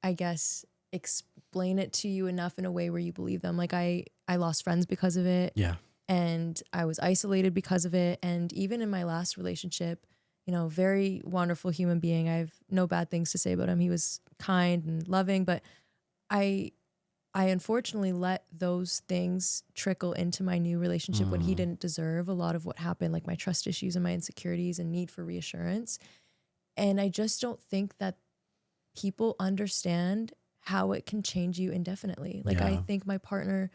I guess, explain it to you enough in a way where you believe them. Like, I lost friends because of it. Yeah. And I was isolated because of it. And even in my last relationship, you know, very wonderful human being. I have no bad things to say about him. He was kind and loving, but I unfortunately let those things trickle into my new relationship when he didn't deserve a lot of what happened, like my trust issues and my insecurities and need for reassurance. And I just don't think that people understand how it can change you indefinitely. Like, I think my partner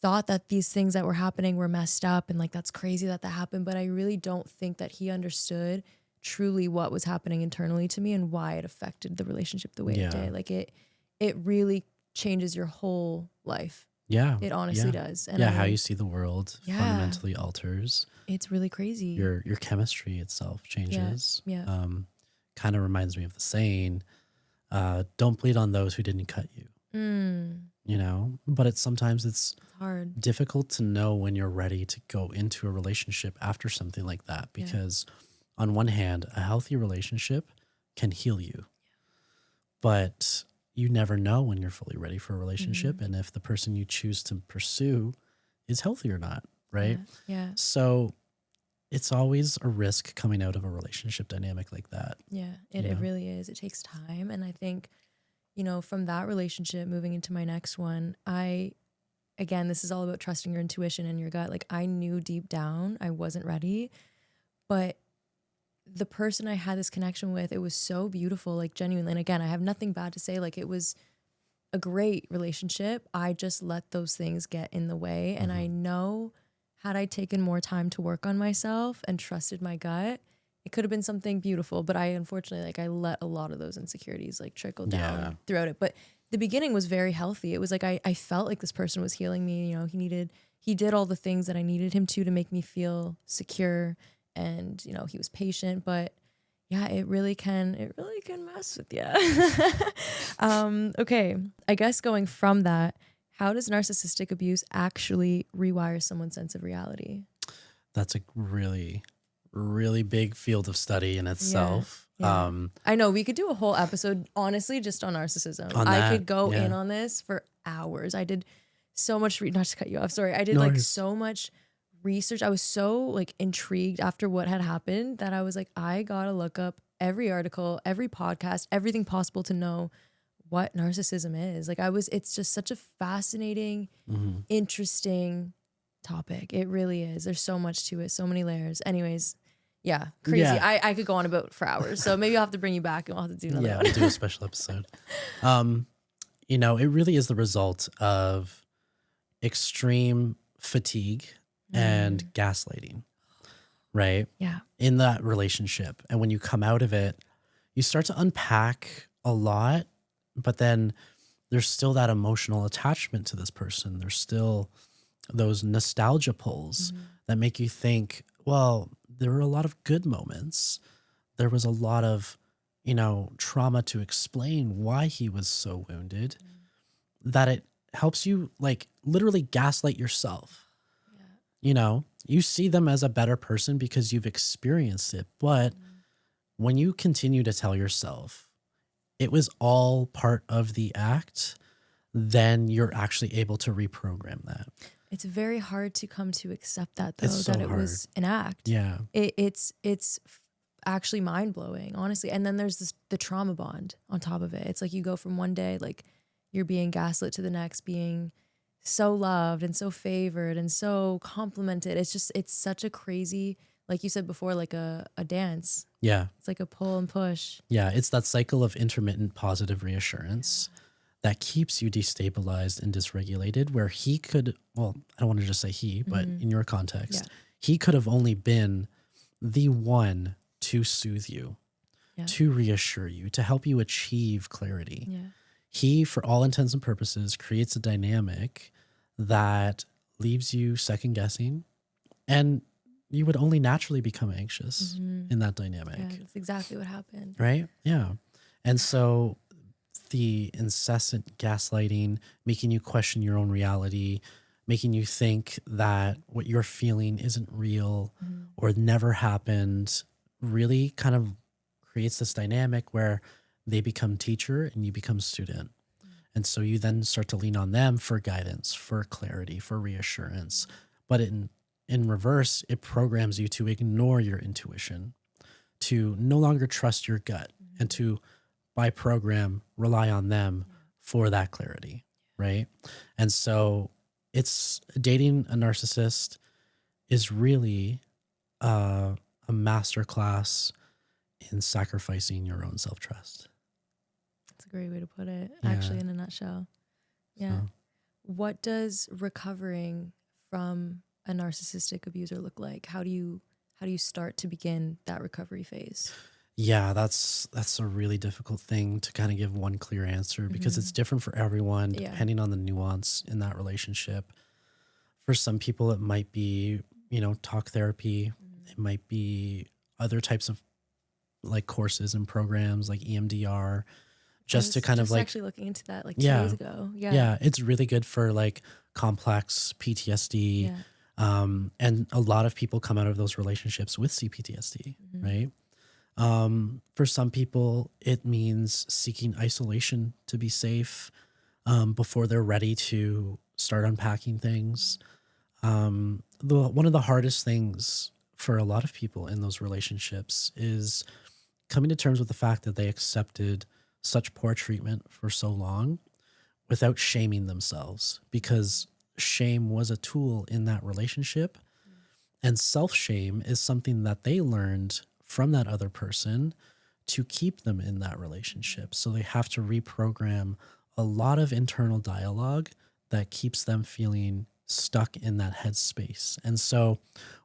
thought that these things that were happening were messed up, and like, that's crazy that happened. But I really don't think that he understood truly what was happening internally to me and why it affected the relationship the way it did. Like, it really changes your whole life. Yeah. It honestly does. And how you see the world fundamentally alters. It's really crazy. Your chemistry itself changes. Yeah. Kind of reminds me of the saying, don't bleed on those who didn't cut you. You know, but sometimes it's hard, difficult to know when you're ready to go into a relationship after something like that, because on one hand, a healthy relationship can heal you, but you never know when you're fully ready for a relationship and if the person you choose to pursue is healthy or not, right? Yeah. So it's always a risk coming out of a relationship dynamic like that. Yeah, it really is. It takes time. And I think, you know, from that relationship moving into my next one, again, this is all about trusting your intuition and your gut. Like, I knew deep down I wasn't ready, but the person I had this connection with, it was so beautiful, like, genuinely. And again, I have nothing bad to say. Like, it was a great relationship. I just let those things get in the way. And I know, had I taken more time to work on myself and trusted my gut, it could have been something beautiful. But I, unfortunately, like, I let a lot of those insecurities like trickle down throughout it. But the beginning was very healthy. It was like, I felt like this person was healing me. You know, he did all the things that I needed him to make me feel secure. And, you know, he was patient, but yeah, it really can mess with you. Okay. I guess going from that, how does narcissistic abuse actually rewire someone's sense of reality? That's a really, really big field of study in itself. Yeah. I know we could do a whole episode, honestly, just on narcissism. I could go in on this for hours. I did so much, not to cut you off. Sorry. I did so much research. I was so like intrigued after what had happened that I was like, I gotta look up every article, every podcast, everything possible to know what narcissism is. Like, it's just such a fascinating, interesting topic. It really is. There's so much to it, so many layers. Anyways, yeah, crazy. Yeah. I could go on about for hours. So maybe I'll have to bring you back and we'll have to do another one. We'll do a special episode. You know, it really is the result of extreme fatigue and gaslighting, right? Yeah. In that relationship. And when you come out of it, you start to unpack a lot, but then there's still that emotional attachment to this person. There's still those nostalgia pulls that make you think, well, there were a lot of good moments. There was a lot of, you know, trauma to explain why he was so wounded, that it helps you like literally gaslight yourself. You know, you see them as a better person because you've experienced it. But when you continue to tell yourself it was all part of the act, then you're actually able to reprogram that. It's very hard to come to accept that, though, that it was an act. Yeah. It's actually mind blowing, honestly. And then there's the trauma bond on top of it. It's like you go from one day, like you're being gaslit, to the next being so loved and so favored and so complimented. It's such a crazy like you said before, like a dance. Yeah. It's like a pull and push. Yeah. It's that cycle of intermittent positive reassurance that keeps you destabilized and dysregulated, where he could, well, I don't want to just say he, but in your context, he could have only been the one to soothe you, to reassure you, to help you achieve clarity. Yeah. He, for all intents and purposes, creates a dynamic that leaves you second guessing, and you would only naturally become anxious in that dynamic. Yeah, that's exactly what happened. Right? Yeah. And so the incessant gaslighting, making you question your own reality, making you think that what you're feeling isn't real or never happened, really kind of creates this dynamic where they become teacher and you become student. And so you then start to lean on them for guidance, for clarity, for reassurance. But in reverse, it programs you to ignore your intuition, to no longer trust your gut, and to, by program, rely on them for that clarity, right? And so it's dating a narcissist is really a masterclass in sacrificing your own self-trust. That's a great way to put it, actually, in a nutshell. Yeah. So. What does recovering from a narcissistic abuser look like? How do you start to begin that recovery phase? Yeah, that's a really difficult thing to kind of give one clear answer, because it's different for everyone depending on the nuance in that relationship. For some people, it might be, talk therapy. It might be other types of like courses and programs like EMDR, just to kind of like actually looking into that like 2 days ago. Yeah, it's really good for like complex PTSD. And a lot of people come out of those relationships with CPTSD, right? For some people, it means seeking isolation to be safe before they're ready to start unpacking things. One of the hardest things for a lot of people in those relationships is coming to terms with the fact that they accepted such poor treatment for so long without shaming themselves, because shame was a tool in that relationship. And self-shame is something that they learned from that other person to keep them in that relationship. So they have to reprogram a lot of internal dialogue that keeps them feeling stuck in that headspace. And so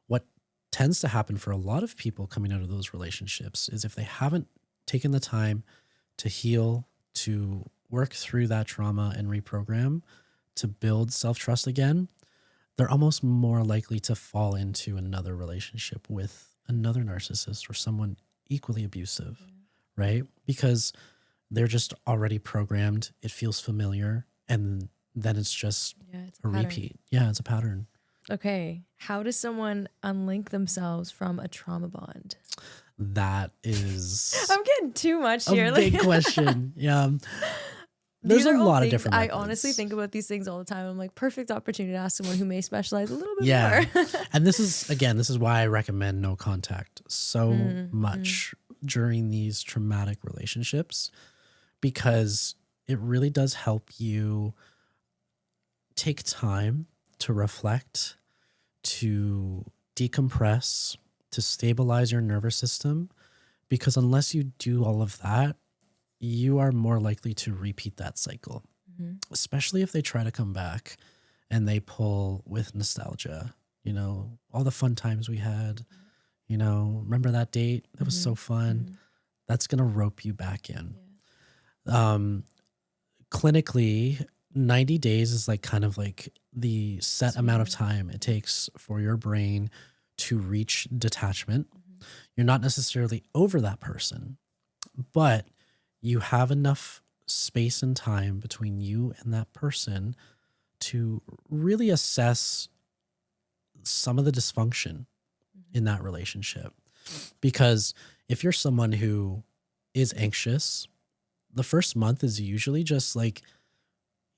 what tends to happen for a lot of people coming out of those relationships is, if they haven't taken the time to heal, to work through that trauma and reprogram, to build self-trust again, they're almost more likely to fall into another relationship with another narcissist or someone equally abusive, right? Because they're just already programmed. It feels familiar. And then it's just a repeat. Yeah, it's a pattern. Okay. How does someone unlink themselves from a trauma bond? That is... I'm getting too much here. A big question. Yeah. There's a lot of different methods. I honestly think about these things all the time. I'm like, perfect opportunity to ask someone who may specialize a little bit more. And this is why I recommend no contact so much during these traumatic relationships, because it really does help you take time to reflect, to decompress, to stabilize your nervous system, because unless you do all of that, you are more likely to repeat that cycle, especially if they try to come back and they pull with nostalgia, all the fun times we had, remember that date? That was so fun. That's going to rope you back in. Clinically, 90 days is like kind of like the set amount of time it takes for your brain to reach detachment. You're not necessarily over that person, but you have enough space and time between you and that person to really assess some of the dysfunction in that relationship. Because if you're someone who is anxious, the first month is usually just like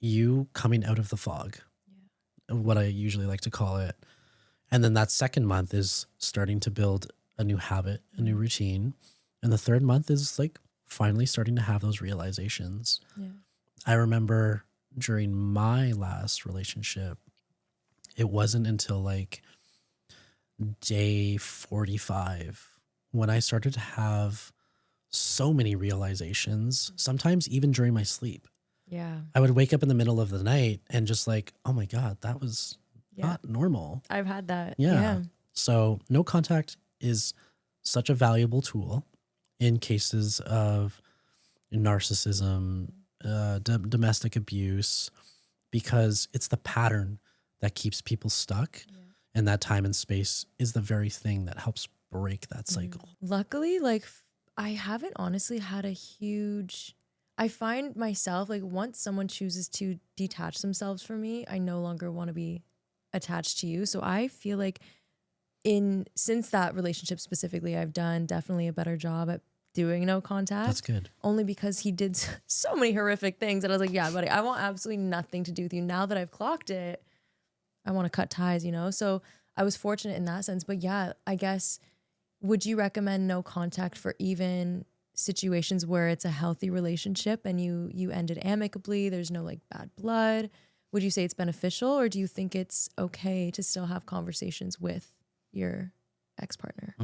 you coming out of the fog, what I usually like to call it. And then that second month is starting to build a new habit, a new routine. And the third month is like finally starting to have those realizations. I remember during my last relationship, it wasn't until like day 45 when I started to have so many realizations, sometimes even during my sleep. Yeah. I would wake up in the middle of the night and just like, oh my God, that was Yeah. not normal. I've had that. Yeah. Yeah. So no contact is such a valuable tool in cases of narcissism, domestic abuse, because it's the pattern that keeps people stuck. Yeah. And that time and space is the very thing that helps break that cycle. Luckily, like I haven't honestly had a huge, I find myself like once someone chooses to detach themselves from me, I no longer want to be attached to you. So I feel like since that relationship specifically, I've done definitely a better job at doing no contact. That's good. Only because he did so many horrific things that I was like, yeah, buddy, I want absolutely nothing to do with you. Now that I've clocked it, I want to cut ties, you know? So I was fortunate in that sense. But yeah, I guess, would you recommend no contact for even situations where it's a healthy relationship and you ended amicably, there's no like bad blood? Would you say it's beneficial, or do you think it's okay to still have conversations with your ex-partner?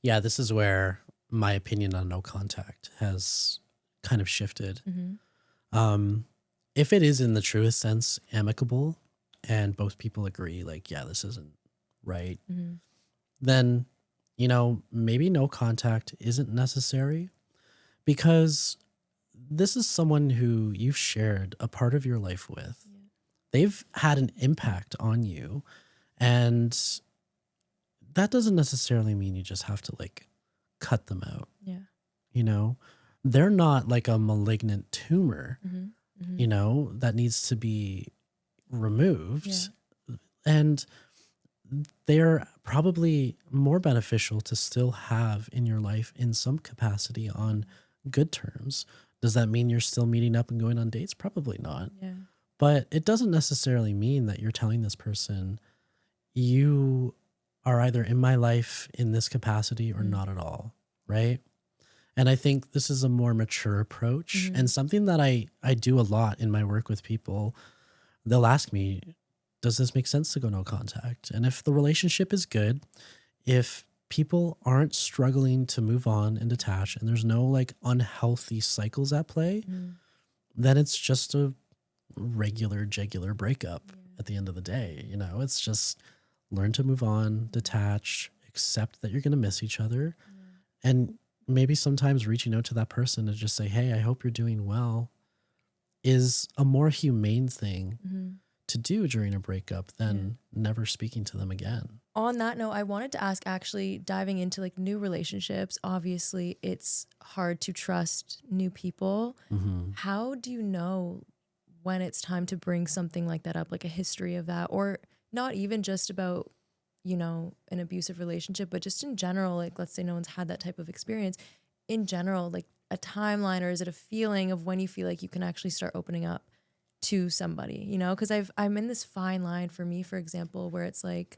Yeah, this is where my opinion on no contact has kind of shifted. If it is in the truest sense amicable and both people agree, like, yeah, this isn't right, then, you know, maybe no contact isn't necessary, because this is someone who you've shared a part of your life with. Yeah. They've had an impact on you, and that doesn't necessarily mean you just have to like cut them out. Yeah. You know, they're not like a malignant tumor, you know, that needs to be removed. Yeah. And they're probably more beneficial to still have in your life in some capacity on good terms. Does that mean you're still meeting up and going on dates? Probably not. Yeah. But it doesn't necessarily mean that you're telling this person, you are either in my life in this capacity or not at all, right? And I think this is a more mature approach, and something that I do a lot in my work with people. They'll ask me, does this make sense to go no contact? And if the relationship is good, if people aren't struggling to move on and detach, and there's no like unhealthy cycles at play, then it's just a regular, jugular breakup at the end of the day. You know, it's just learn to move on, detach, accept that you're going to miss each other. And maybe sometimes reaching out to that person to just say, hey, I hope you're doing well, is a more humane thing to do during a breakup than never speaking to them again. On that note, I wanted to ask, actually diving into like new relationships, obviously it's hard to trust new people. How do you know when it's time to bring something like that up, like a history of that, or not even just about, you know, an abusive relationship, but just in general, like let's say no one's had that type of experience in general, like a timeline, or is it a feeling of when you feel like you can actually start opening up to somebody, you know? Because I'm in this fine line for me, for example, where it's like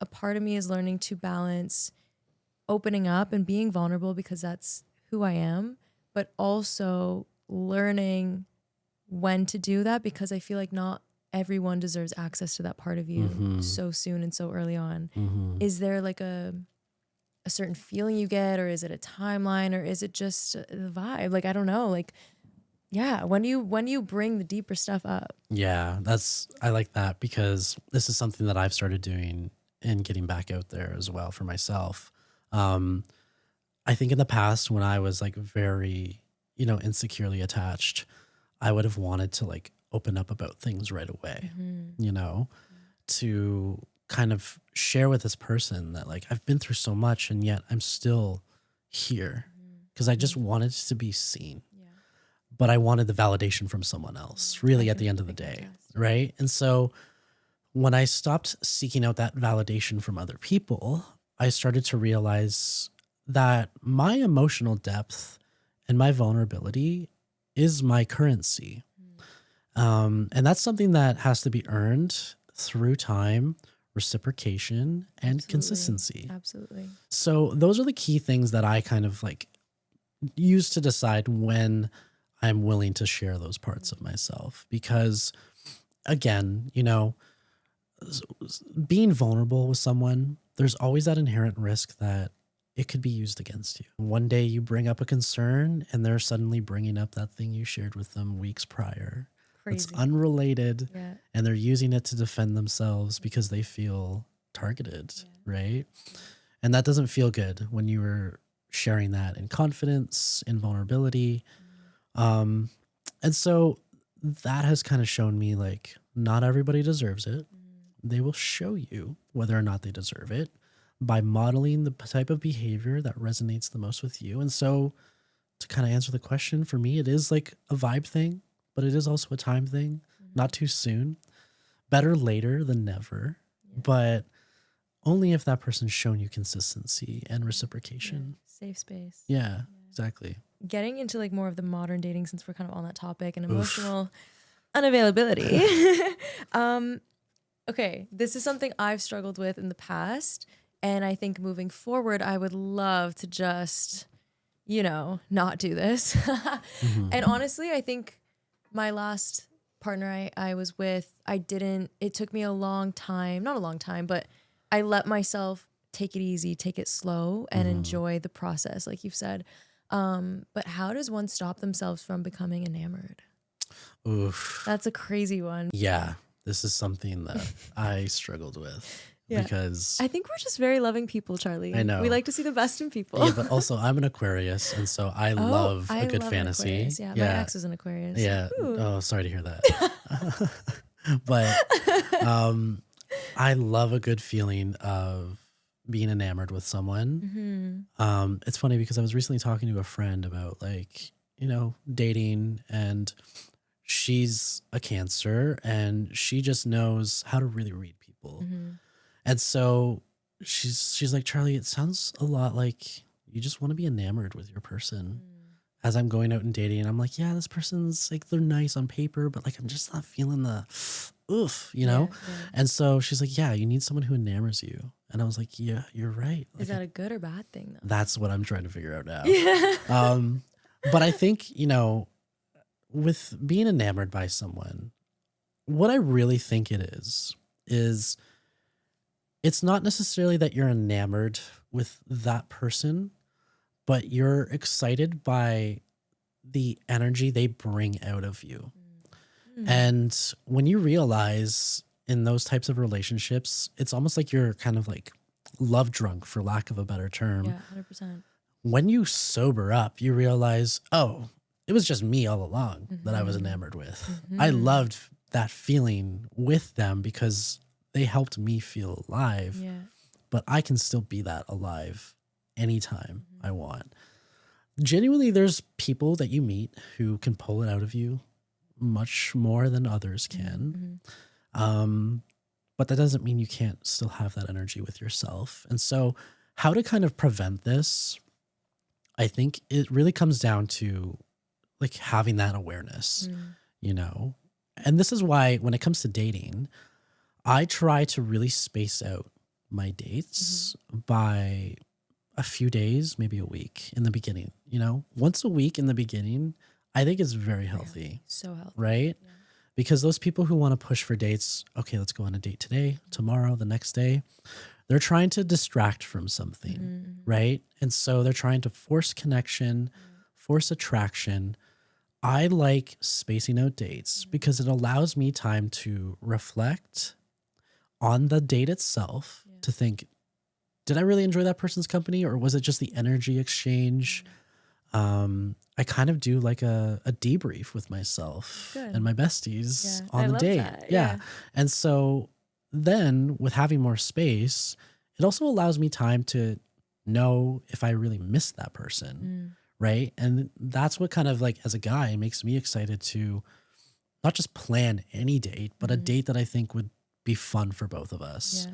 a part of me is learning to balance opening up and being vulnerable because that's who I am, but also learning when to do that, because I feel like not everyone deserves access to that part of you so soon and so early on. Is there like a certain feeling you get, or is it a timeline, or is it just the vibe? Like, I don't know. Like, yeah. When do you bring the deeper stuff up? Yeah, I like that, because this is something that I've started doing and getting back out there as well for myself. I think in the past, when I was like very, you know, insecurely attached, I would have wanted to like open up about things right away, you know, to kind of share with this person that like I've been through so much and yet I'm still here, because I just wanted to be seen. But I wanted the validation from someone else, really, at the end of the day, right? And so when I stopped seeking out that validation from other people, I started to realize that my emotional depth and my vulnerability is my currency. And that's something that has to be earned through time, reciprocation, and consistency. Absolutely. So those are the key things that I kind of like use to decide when I'm willing to share those parts of myself. Because again, you know, being vulnerable with someone there's always that inherent risk that it could be used against you. One day you bring up a concern and they're suddenly bringing up that thing you shared with them weeks prior. It's Crazy. unrelated, Yeah. and they're using it to defend themselves because they feel targeted, right? And that doesn't feel good when you were sharing that in confidence, in vulnerability. And so that has kind of shown me like not everybody deserves it. They will show you whether or not they deserve it by modeling the type of behavior that resonates the most with you. And so to kind of answer the question, for me, it is like a vibe thing, but it is also a time thing. Not too soon. Better later than never. But only if that person's shown you consistency and reciprocation. Safe space. Yeah, exactly. Getting into like more of the modern dating, since we're kind of on that topic, and emotional unavailability. Okay, this is something I've struggled with in the past. And I think moving forward, I would love to just, not do this. And honestly, I think my last partner I was with, it took me a long time, not a long time, but I let myself take it easy, take it slow, and enjoy the process, like you've said. But how does one stop themselves from becoming enamored? Oof. That's a crazy one. Yeah, this is something that I struggled with. Yeah. Because I think we're just very loving people, Charlie. I know. We like to see the best in people. Yeah, but also I'm an Aquarius, and so I love a good fantasy. Yeah, my ex is an Aquarius. Yeah. Ooh. Oh, sorry to hear that. But I love a good feeling of being enamored with someone. It's funny because I was recently talking to a friend about like, dating, and she's a Cancer and she just knows how to really read people. And so she's like, Charlie, it sounds a lot like you just want to be enamored with your person. As I'm going out and dating, and I'm like, yeah, this person's like, they're nice on paper, but like, I'm just not feeling the oof, And so she's like, yeah, you need someone who enamors you. And I was like, yeah, you're right. Like, is that a good or bad thing though? That's what I'm trying to figure out now. But I think, with being enamored by someone, what I really think it is it's not necessarily that you're enamored with that person, but you're excited by the energy they bring out of you. And when you realize in those types of relationships, it's almost like you're kind of like love drunk, for lack of a better term. Yeah, 100%. When you sober up, you realize, oh, it was just me all along that I was enamored with. I loved that feeling with them because they helped me feel alive. Yeah. But I can still be that alive anytime I want. Genuinely, there's people that you meet who can pull it out of you much more than others can. But that doesn't mean you can't still have that energy with yourself. And so how to kind of prevent this, I think it really comes down to like having that awareness, And this is why when it comes to dating, I try to really space out my dates by a few days, maybe a week in the beginning, once a week in the beginning, I think is very healthy. So healthy. Right? Yeah. Because those people who want to push for dates, okay, let's go on a date today, tomorrow, the next day, they're trying to distract from something, right? And so they're trying to force connection, force attraction. I like spacing out dates because it allows me time to reflect on the date itself, to think, did I really enjoy that person's company, or was it just the energy exchange? I kind of do like a debrief with myself and my besties on the date. Yeah. And so then with having more space, it also allows me time to know if I really missed that person. Right. And that's what kind of like, as a guy, makes me excited to not just plan any date, but a date that I think would be fun for both of us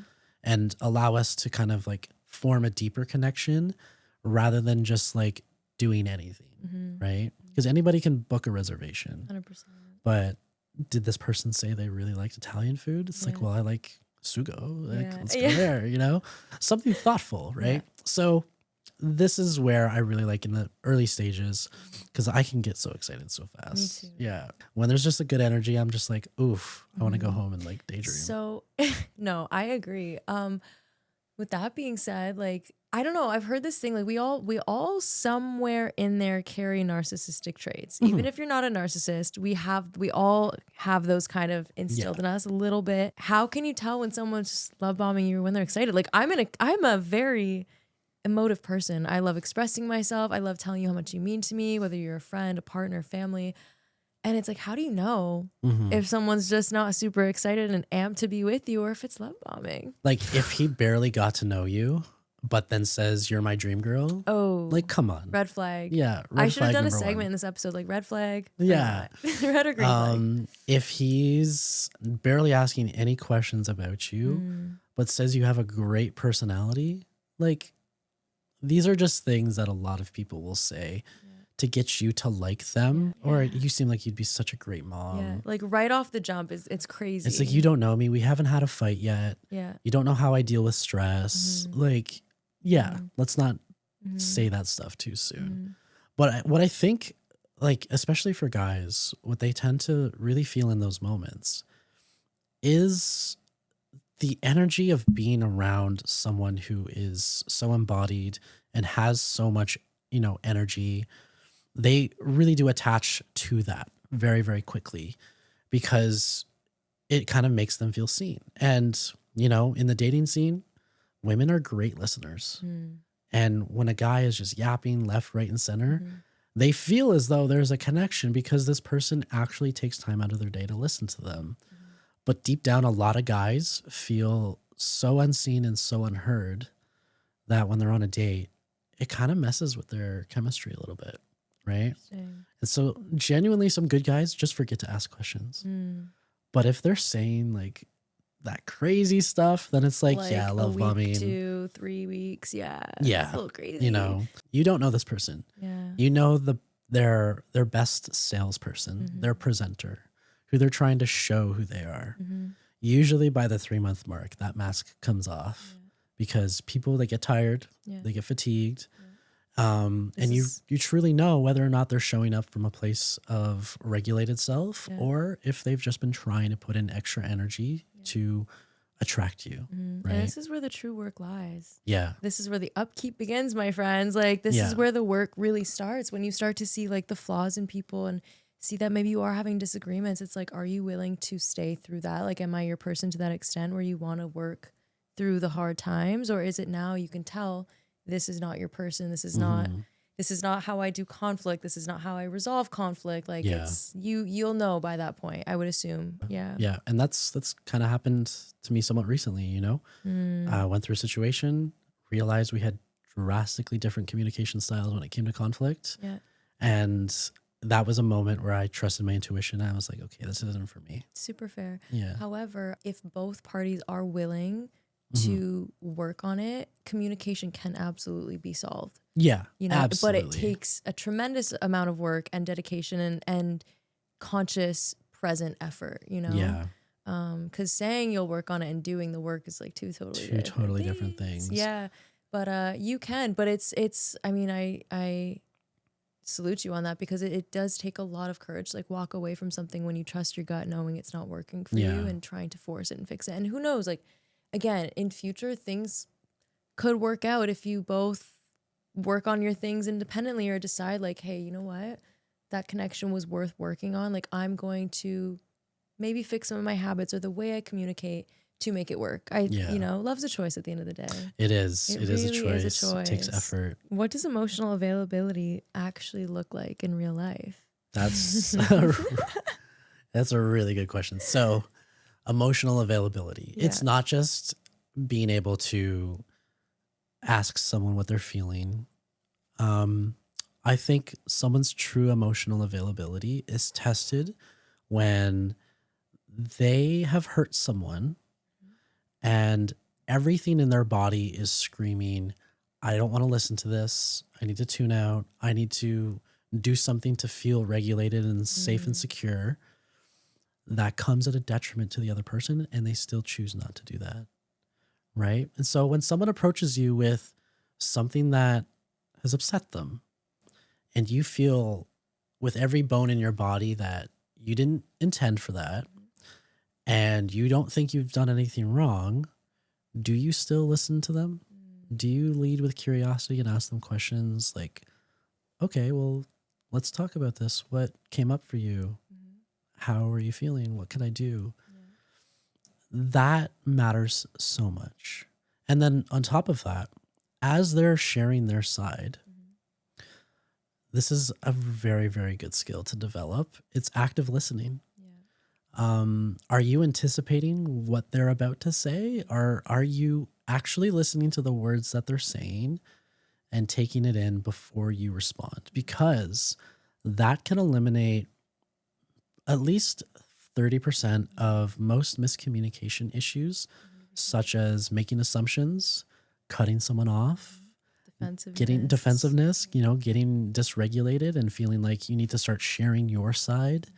and allow us to kind of like form a deeper connection rather than just like doing anything, right? Because anybody can book a reservation. 100%. But did this person say they really liked Italian food? It's like, well, I like sugo. Like, let's go there, Something thoughtful, right? So this is where I really like in the early stages, because I can get so excited so fast. Me too. Yeah. When there's just a good energy, I'm just like, oof, I want to go home and like daydream. So, no, I agree. With that being said, like, I don't know, I've heard this thing, like we all somewhere in there carry narcissistic traits. Even Mhm. if you're not a narcissist, we all have those kind of Yeah. instilled in us a little bit. How can you tell when someone's just love bombing you or when they're excited? Like I'm a very emotive person. I love expressing myself. I love telling you how much you mean to me, whether you're a friend, a partner, family. And it's like, how do you know Mhm. if someone's just not super excited and amped to be with you or if it's love bombing? Like if he barely got to know you, but then says you're my dream girl, Oh, like come on. red flag. Yeah, I red should have flag done a number segment one. in this episode, like red flag. Or Yeah. not. Red or green flag. If he's barely asking any questions about you, Mm, but says you have a great personality, like these are just things that a lot of people will say yeah. to get you to like them, Yeah, or yeah. you seem like you'd be such a great Yeah, mom. like right off the jump it's crazy. It's like you don't know me. We haven't had a fight yet. Yeah. You don't know how I deal with stress. Mhm. Like, yeah, Mhm. let's not Mhm. say that stuff too soon. Mhm. But what I think, like, especially for guys, what they tend to really feel in those moments is the energy of being around someone who is so embodied and has so much, energy. They really do attach to that very, very quickly because it kind of makes them feel seen. And, in the dating scene, women are great listeners. Mhm. And when a guy is just yapping left, right, and center, Mhm. they feel as though there's a connection because this person actually takes time out of their day to listen to them. But deep down, a lot of guys feel so unseen and so unheard that when they're on a date, it kind of messes with their chemistry a little bit, right? Interesting. And so, genuinely, some good guys just forget to ask questions. Mm. But if they're saying like that crazy stuff, then it's like, yeah, a love week, bombing. 2, 3 weeks. Yeah. Yeah. It's a little crazy. You don't know this person. Yeah. You know their best salesperson, Mhm. their presenter, who they're trying to show who they are. Mhm. Usually by the 3-month mark, that mask comes off because people, they get tired, Yeah. they get fatigued. This And is- you truly know whether or not they're showing up from a place of regulated self Yeah. or if they've just been trying to put in extra energy to attract you. Mhm. Right. And this is where the true work lies. Yeah. This is where the upkeep begins, my friends. Like this Yeah. is where the work really starts. When you start to see like the flaws in people and see that maybe you are having disagreements, it's like, are you willing to stay through that? Like, am I your person to that extent where you want to work through the hard times? Or is it now you can tell this is not your person. This is not how I do conflict. This is not how I resolve conflict. Like Yeah. it's you'll know by that point, I would assume. Yeah. Yeah. And that's kind of happened to me somewhat recently, I went through a situation, realized we had drastically different communication styles when it came to conflict. Yeah. And that was a moment where I trusted my intuition. I was like, okay, this isn't for me. Super fair. Yeah. However, if both parties are willing Mm-hmm. to work on it, communication can absolutely be solved. Yeah. But Absolutely. it takes a tremendous amount of work and dedication and conscious present effort, Yeah. because saying you'll work on it and doing the work is like two totally different things. Yeah, but you can, but it's I mean, I salute you on that because it does take a lot of courage to like walk away from something when you trust your gut knowing it's not working for you Yeah. and trying to force it and fix it. And who knows, like again, in future things could work out if you both work on your things independently or decide like, hey, you know what, that connection was worth working on. Like I'm going to maybe fix some of my habits or the way I communicate to make it work. Love's a choice at the end of the day. It is. It is a really choice. It takes effort. What does emotional availability actually look like in real life? That's that's a really good question. So, emotional availability. It's Yeah. not just being able to ask someone what they're feeling. I think someone's true emotional availability is tested when they have hurt someone and everything in their body is screaming, I don't want to listen to this. I need to tune out. I need to do something to feel regulated and safe and secure. That comes at a detriment to the other person and they still choose not to do that. Right? And so when someone approaches you with something that has upset them and you feel with every bone in your body that you didn't intend for that and you don't think you've done anything wrong, do you still listen to them? Do you lead with curiosity and ask them questions like, okay, well, let's talk about this. What came up for you? How are you feeling? What can I do? That matters so much. And then on top of that, as they're sharing their side, this is a very, very good skill to develop. It's active listening. Are you anticipating what they're about to say? Or are you actually listening to the words that they're saying and taking it in before you respond? Because that can eliminate at least 30% of most miscommunication issues, such as making assumptions, cutting someone off, getting defensiveness, getting dysregulated and feeling like you need to start sharing your side.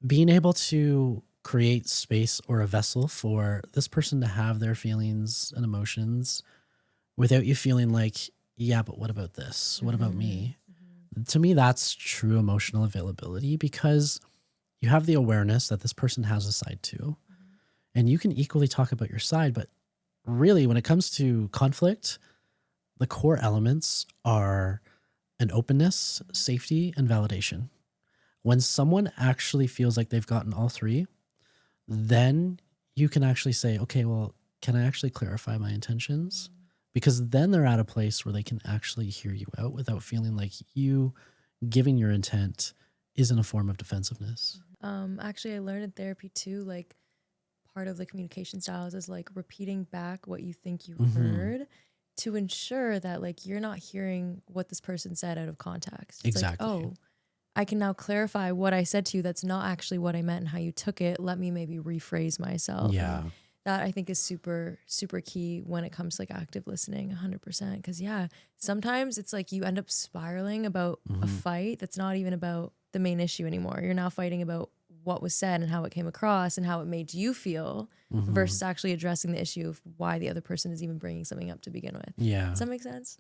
Being able to create space or a vessel for this person to have their feelings and emotions without you feeling like, yeah, but what about this? What about me? To me, that's true emotional availability, because you have the awareness that this person has a side too. And you can equally talk about your side. But really, when it comes to conflict, the core elements are an openness, safety, and validation. When someone actually feels like they've gotten all three, then you can actually say, okay, well, can I actually clarify my intentions? Because then they're at a place where they can actually hear you out without feeling like you giving your intent isn't a form of defensiveness. Actually, I learned in therapy too, like part of the communication styles is like repeating back what you think you heard to ensure that like you're not hearing what this person said out of context. It's Exactly. like, oh, I can now clarify what I said to you. That's not actually what I meant and how you took it. Let me maybe rephrase myself. Yeah. And that I think is super, super key when it comes to like active listening, 100%. Cause yeah, sometimes it's like you end up spiraling about a fight that's not even about the main issue anymore. You're now fighting about what was said and how it came across and how it made you feel versus actually addressing the issue of why the other person is even bringing something up to begin with. Yeah. Does that make sense?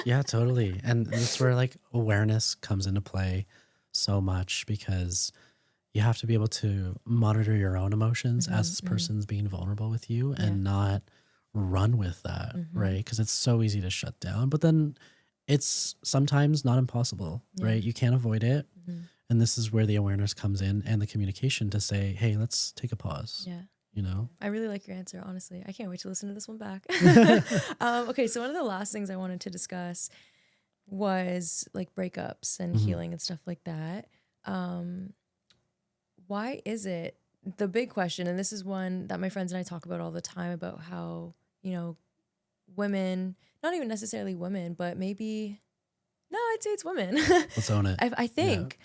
Yeah, totally. And that's where like awareness comes into play so much, because you have to be able to monitor your own emotions as this person's being vulnerable with you and not run with that, right? Because it's so easy to shut down, but then it's sometimes not impossible, right? You can't avoid it. And this is where the awareness comes in and the communication to say, hey, let's take a pause. Yeah. You know? I really like your answer, honestly. I can't wait to listen to this one back. Okay, so one of the last things I wanted to discuss was like breakups and healing and stuff like that. Why is it the big question, and this is one that my friends and I talk about all the time, about how, you know, women, not even necessarily women, but maybe, no, I'd say it's women. Let's own it. I think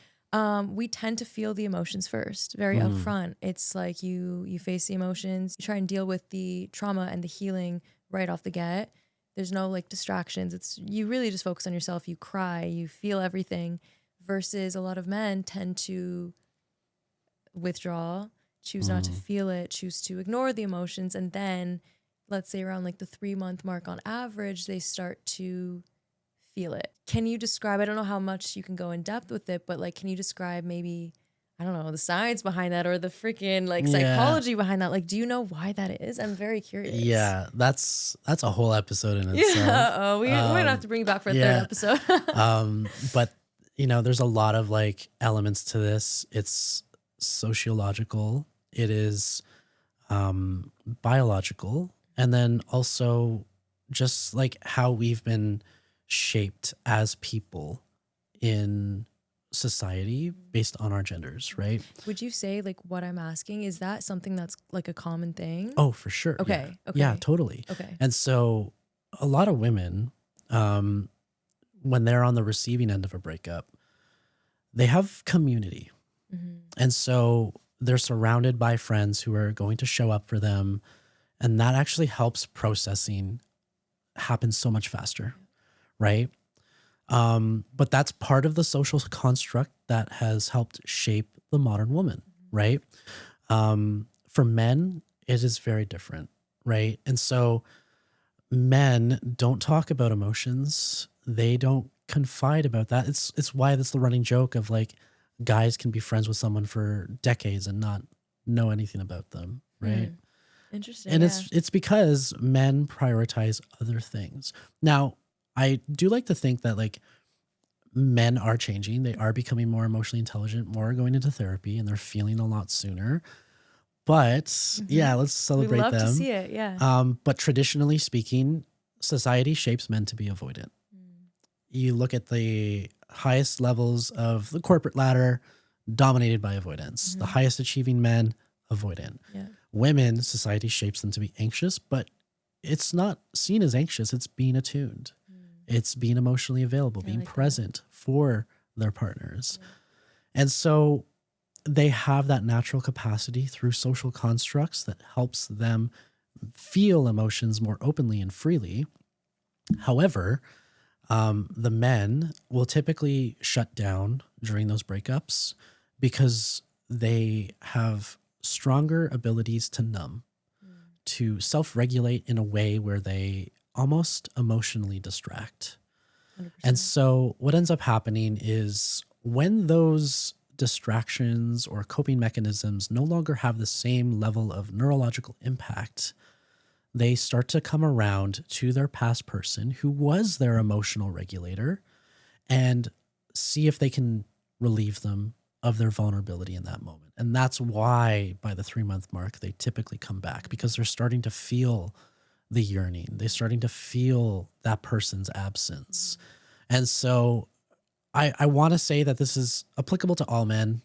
we tend to feel the emotions first, very upfront. It's like you face the emotions, you try and deal with the trauma and the healing right off the get. There's no like distractions. It's you really just focus on yourself. You cry, you feel everything, versus a lot of men tend to withdraw, choose not to feel it, choose to ignore the emotions. And then let's say around like the 3-month mark on average, they start to feel it. Can you describe, I don't know how much you can go in depth with it, but like, can you describe maybe, I don't know, the science behind that or the freaking like psychology behind that? Like, do you know why that is? I'm very curious. Yeah, that's a whole episode in itself. Yeah, we're gonna have to bring you back for a third episode. But you know, there's a lot of like elements to this. It's sociological, it is biological, and then also just like how we've been shaped as people in society based on our genders, right? Would you say like what I'm asking, is that something that's like a common thing? Oh, for sure. Okay. Yeah, Okay. yeah, totally. Okay. And so a lot of women, when they're on the receiving end of a breakup, they have community. And so they're surrounded by friends who are going to show up for them. And that actually helps processing happen so much faster, right? But that's part of the social construct that has helped shape the modern woman, right? For men, it is very different, right? And so men don't talk about emotions. They don't confide about that. It's why that's the running joke of like, guys can be friends with someone for decades and not know anything about them, right? Interesting. And Yeah. it's because men prioritize other things. Now, I do like to think that like men are changing. They are becoming more emotionally intelligent, more going into therapy, and they're feeling a lot sooner. But Hmm. yeah, let's We celebrate love to them. see it. Yeah. But traditionally speaking, society shapes men to be avoidant. Mm. You look at the highest levels of the corporate ladder, dominated by avoidance. The Mhm. highest achieving men, avoidant. Yeah. Women, society shapes them to be anxious, but it's not seen as anxious. It's being attuned. Mm. It's being emotionally available, I being like that. present for their partners. Yeah. And so they have that natural capacity through social constructs that helps them feel emotions more openly and freely. However, the men will typically shut down during those breakups because they have stronger abilities to numb, Mm. to self regulate in a way where they almost emotionally distract. And 100%. so, what ends up happening is when those distractions or coping mechanisms no longer have the same level of neurological impact, they start to come around to their past person who was their emotional regulator and see if they can relieve them of their vulnerability in that moment. And that's why by the 3 month mark, they typically come back because they're starting to feel the yearning. They're starting to feel that person's absence. And so I want to say that this is applicable to all men,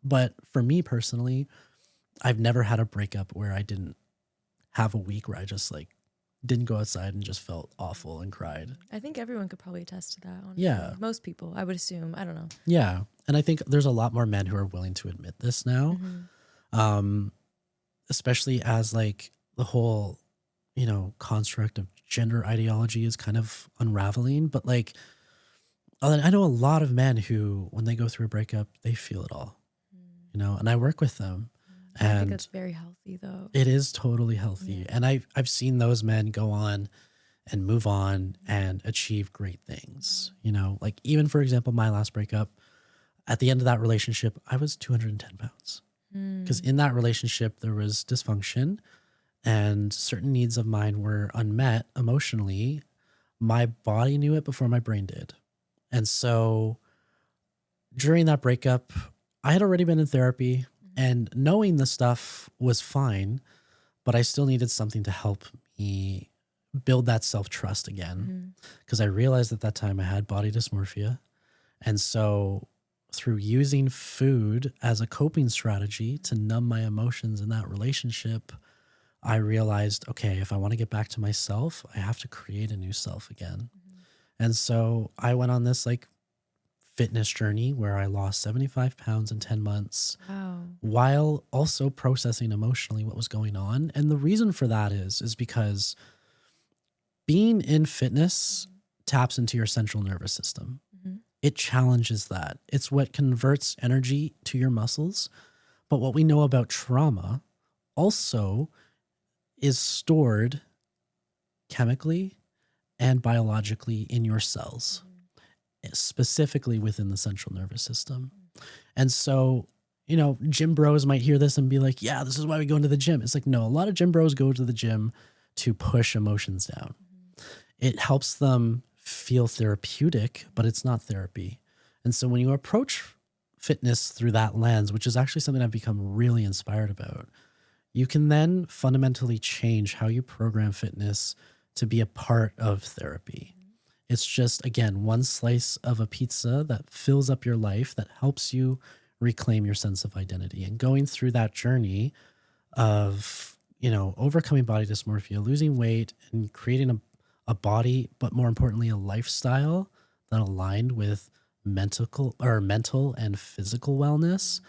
but for me personally, I've never had a breakup where I didn't have a week where I just like didn't go outside and just felt awful and cried. I think everyone could probably attest to that, honestly. Yeah. Most people, I would assume. I don't know. Yeah. And I think there's a lot more men who are willing to admit this now. Mhm. Um, especially as like the whole, construct of gender ideology is kind of unraveling. But like I know a lot of men who, when they go through a breakup, they feel it all, and I work with them. I think And that's very healthy, though. it is totally healthy. Yeah. And I've seen those men go on and move on and achieve great things. Like even for example, my last breakup, at the end of that relationship, I was 210 pounds because Mm. in that relationship, there was dysfunction and certain needs of mine were unmet emotionally. My body knew it before my brain did. And so during that breakup, I had already been in therapy and knowing the stuff was fine, but I still needed something to help me build that self trust again. Mhm. Because I realized at that time I had body dysmorphia. And so through using food as a coping strategy to numb my emotions in that relationship, I realized, okay, if I want to get back to myself, I have to create a new self again. And so I went on this like fitness journey where I lost 75 pounds in 10 months Wow. while also processing emotionally what was going on. And the reason for that is because being in fitness taps into your central nervous system. Mhm. It challenges that. It's what converts energy to your muscles. But what we know about trauma also is stored chemically and biologically in your cells, specifically within the central nervous system. And so, gym bros might hear this and be like, yeah, this is why we go into the gym. It's like, no, a lot of gym bros go to the gym to push emotions down. It helps them feel therapeutic, but it's not therapy. And so when you approach fitness through that lens, which is actually something I've become really inspired about, you can then fundamentally change how you program fitness to be a part of therapy. It's just, again, one slice of a pizza that fills up your life, that helps you reclaim your sense of identity. And going through that journey of, overcoming body dysmorphia, losing weight, and creating a body, but more importantly, a lifestyle that aligned with mental and physical wellness,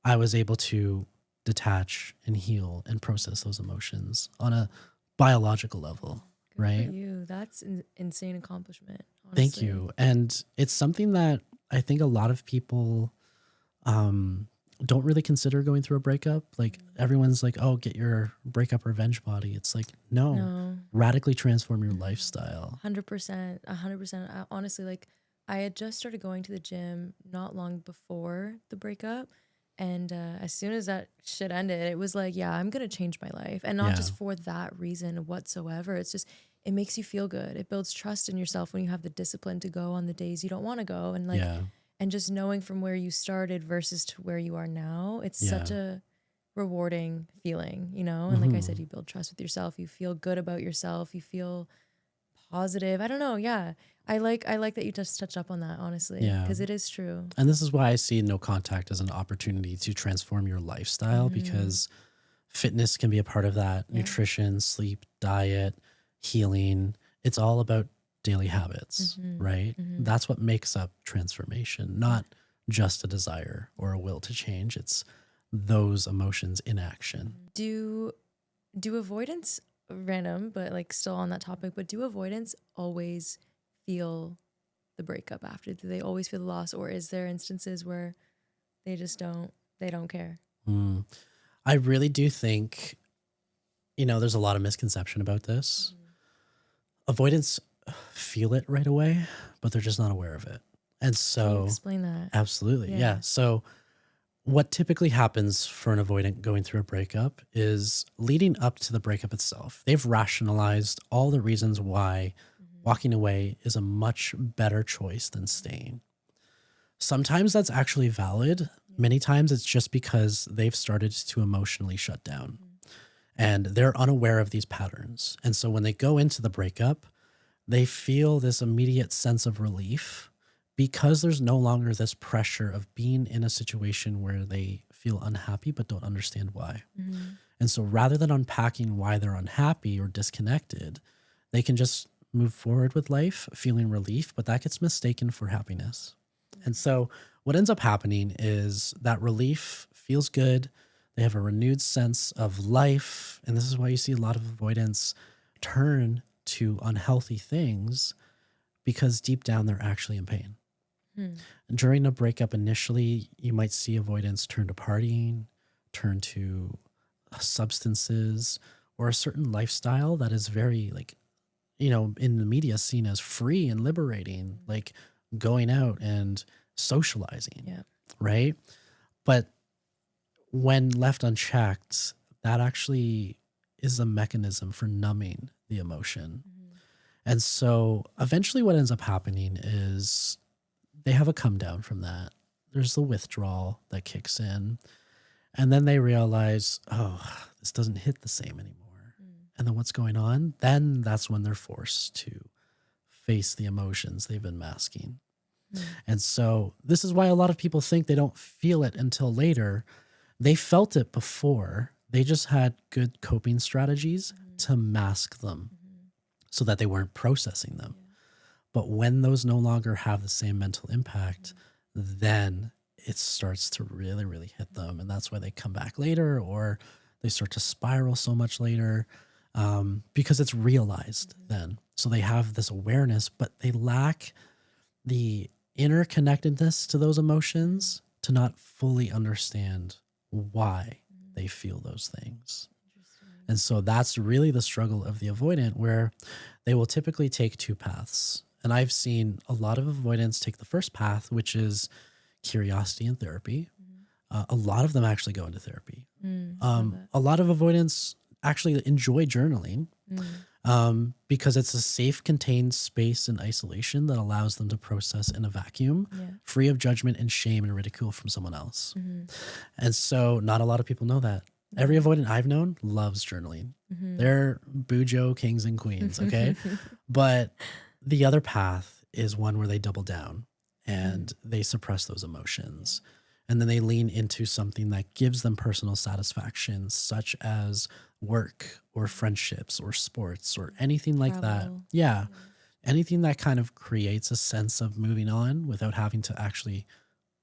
I was able to detach and heal and process those emotions on a biological level. Good Right. for you. That's an insane accomplishment, Thank honestly. you. And it's something that I think a lot of people don't really consider going through a breakup. Like everyone's like, oh, get your breakup revenge body. It's like, no, No. radically transform your lifestyle. 100%. 100%. Honestly, like I had just started going to the gym not long before the breakup. And as soon as that shit ended, it was like, yeah, I'm going to change my life. And not Yeah. just for that reason whatsoever. It's just, it makes you feel good. It builds trust in yourself when you have the discipline to go on the days you don't want to go. And like, Yeah. and just knowing from where you started versus to where you are now, it's Yeah. such a rewarding feeling, you know? And like I said, you build trust with yourself. You feel good about yourself. You feel positive. I don't know. Yeah. I like that you just touched up on that, honestly, Yeah. because it is true. And this is why I see no contact as an opportunity to transform your lifestyle, because fitness can be a part of that. Yeah. Nutrition, sleep, diet, healing. It's all about daily habits, right? That's what makes up transformation, not just a desire or a will to change. It's those emotions in action. Do avoidance, random, but like still on that topic, but do avoidance always feel the breakup after? Do they always feel the loss, or is there instances where they just don't care? I really do think, there's a lot of misconception about this. Avoidance feel it right away, but they're just not aware of it. And so Can you explain that? Absolutely. Yeah. So what typically happens for an avoidant going through a breakup is leading up to the breakup itself, they've rationalized all the reasons why walking away is a much better choice than staying. Sometimes that's actually valid. Many times it's just because they've started to emotionally shut down and they're unaware of these patterns. And so when they go into the breakup, they feel this immediate sense of relief because there's no longer this pressure of being in a situation where they feel unhappy but don't understand why. And so rather than unpacking why they're unhappy or disconnected, they can just move forward with life feeling relief, but that gets mistaken for happiness. And so what ends up happening is that relief feels good. They have a renewed sense of life. And this is why you see a lot of avoidance turn to unhealthy things, because deep down they're actually in pain. During a breakup, initially, you might see avoidance turn to partying, turn to substances, or a certain lifestyle that is very in the media seen as free and liberating, like going out and socializing, right? But when left unchecked, that actually is a mechanism for numbing the emotion. And so eventually what ends up happening is they have a come down from that. There's the withdrawal that kicks in. And then they realize, oh, this doesn't hit the same anymore. And then what's going on? Then that's when they're forced to face the emotions they've been masking. And so this is why a lot of people think they don't feel it until later. They felt it before. They just had good coping strategies to mask them so that they weren't processing them. But when those no longer have the same mental impact, then it starts to really, really hit them. And that's why they come back later, or they start to spiral so much later, because it's realized then. So they have this awareness, but they lack the interconnectedness to those emotions to not fully understand why they feel those things. And so that's really the struggle of the avoidant, where they will typically take two paths. And I've seen a lot of avoidants take the first path, which is curiosity and therapy. A lot of them actually go into therapy. A lot of avoidants actually enjoy journaling because it's a safe, contained space and isolation that allows them to process in a vacuum, free of judgment and shame and ridicule from someone else. And so not a lot of people know that. Every avoidant I've known loves journaling. They're Bujo kings and queens, okay? But the other path is one where they double down and they suppress those emotions. And then they lean into something that gives them personal satisfaction, such as work or friendships or sports or anything like that. Yeah. Anything that kind of creates a sense of moving on without having to actually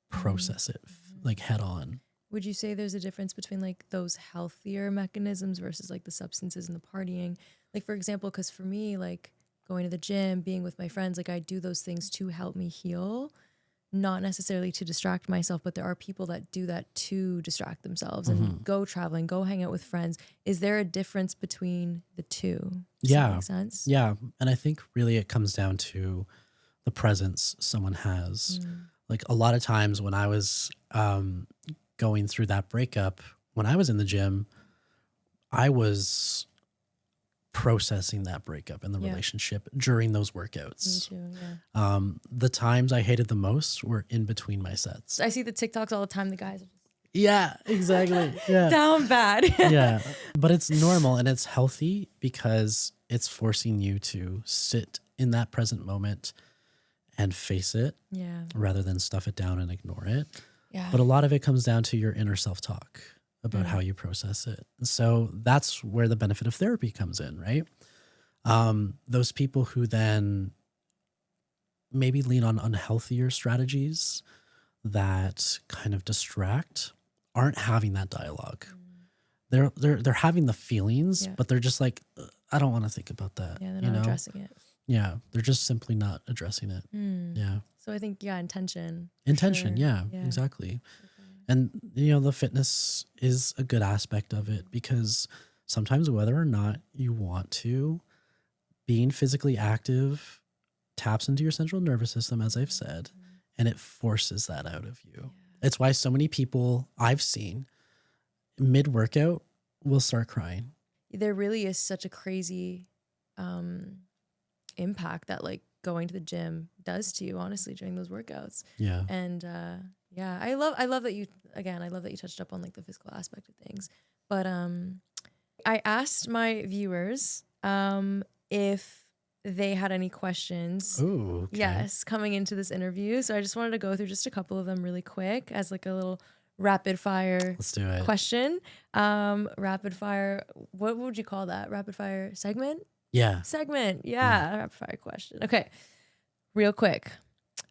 process it like head on. Would you say there's a difference between like those healthier mechanisms versus like the substances and the partying? Like, for example, because for me, like going to the gym, being with my friends, like I do those things to help me heal, not necessarily to distract myself, but there are people that do that to distract themselves and go traveling, go hang out with friends. Is there a difference between the two? Does that make sense? Yeah. And I think really it comes down to the presence someone has. Like a lot of times when I was going through that breakup, when I was in the gym, I was processing that breakup in the relationship during those workouts. Me too, yeah. The times I hated the most were in between my sets. I see the TikToks all the time. The guys are Yeah, exactly. Yeah. down bad. Yeah. But it's normal and it's healthy because it's forcing you to sit in that present moment and face it rather than stuff it down and ignore it. Yeah. But a lot of it comes down to your inner self-talk about how you process it. And so that's where the benefit of therapy comes in, right? Those people who then maybe lean on unhealthier strategies that kind of distract aren't having that dialogue. They're having the feelings, but they're just like, I don't want to think about that. Yeah, they're not addressing it. Yeah, they're just simply not addressing it. Yeah. So I think, intention. Intention, yeah, exactly. Okay. And, the fitness is a good aspect of it because sometimes whether or not you want to, being physically active taps into your central nervous system, as I've said, and it forces that out of you. Yeah. It's why so many people I've seen mid-workout will start crying. There really is such a crazy impact that like going to the gym does to you, honestly, during those workouts. Yeah. And I love that you touched up on like the physical aspect of things. But I asked my viewers if they had any questions. Ooh, okay. Yes, coming into this interview. So I just wanted to go through just a couple of them really quick as like a little rapid fire Let's do it. question. Rapid fire, what would you call that? Rapid fire segment? Yeah. Segment. Yeah. Rapid fire question. Okay. Real quick.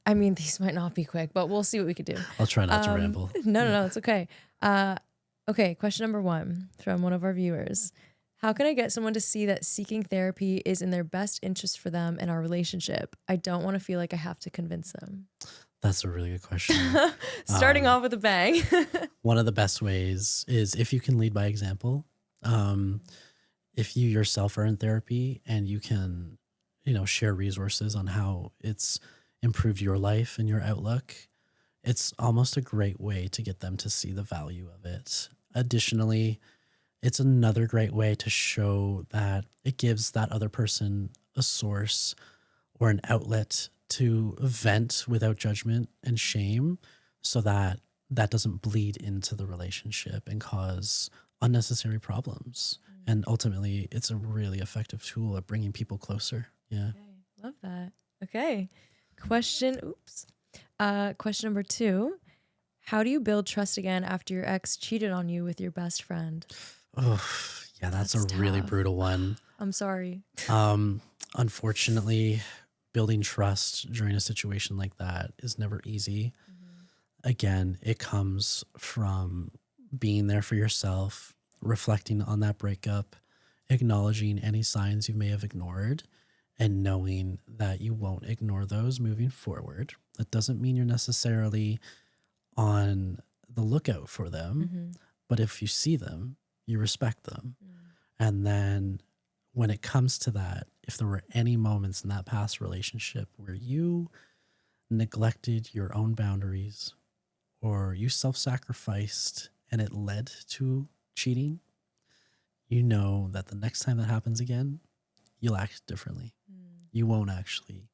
I mean, these might not be quick, but we'll see what we could do. I'll try not to ramble. No, it's okay. Okay. Question number 1 from one of our viewers. How can I get someone to see that seeking therapy is in their best interest for them and our relationship? I don't want to feel like I have to convince them. That's a really good question. Starting off with a bang. One of the best ways is if you can lead by example. If you yourself are in therapy and you can, share resources on how it's improved your life and your outlook, it's almost a great way to get them to see the value of it. Additionally, it's another great way to show that it gives that other person a source or an outlet to vent without judgment and shame so that that doesn't bleed into the relationship and cause unnecessary problems. And ultimately, it's a really effective tool at bringing people closer. Yeah. Okay. Love that. Okay. Question number 2. How do you build trust again after your ex cheated on you with your best friend? Oh, yeah, that's a tough. really brutal one. I'm sorry. Unfortunately, building trust during a situation like that is never easy. Again, it comes from being there for yourself, reflecting on that breakup, acknowledging any signs you may have ignored, and knowing that you won't ignore those moving forward. That doesn't mean you're necessarily on the lookout for them, but if you see them, you respect them. And then when it comes to that, if there were any moments in that past relationship where you neglected your own boundaries or you self-sacrificed and it led to cheating, you know that the next time that happens again, you'll act differently. You won't actually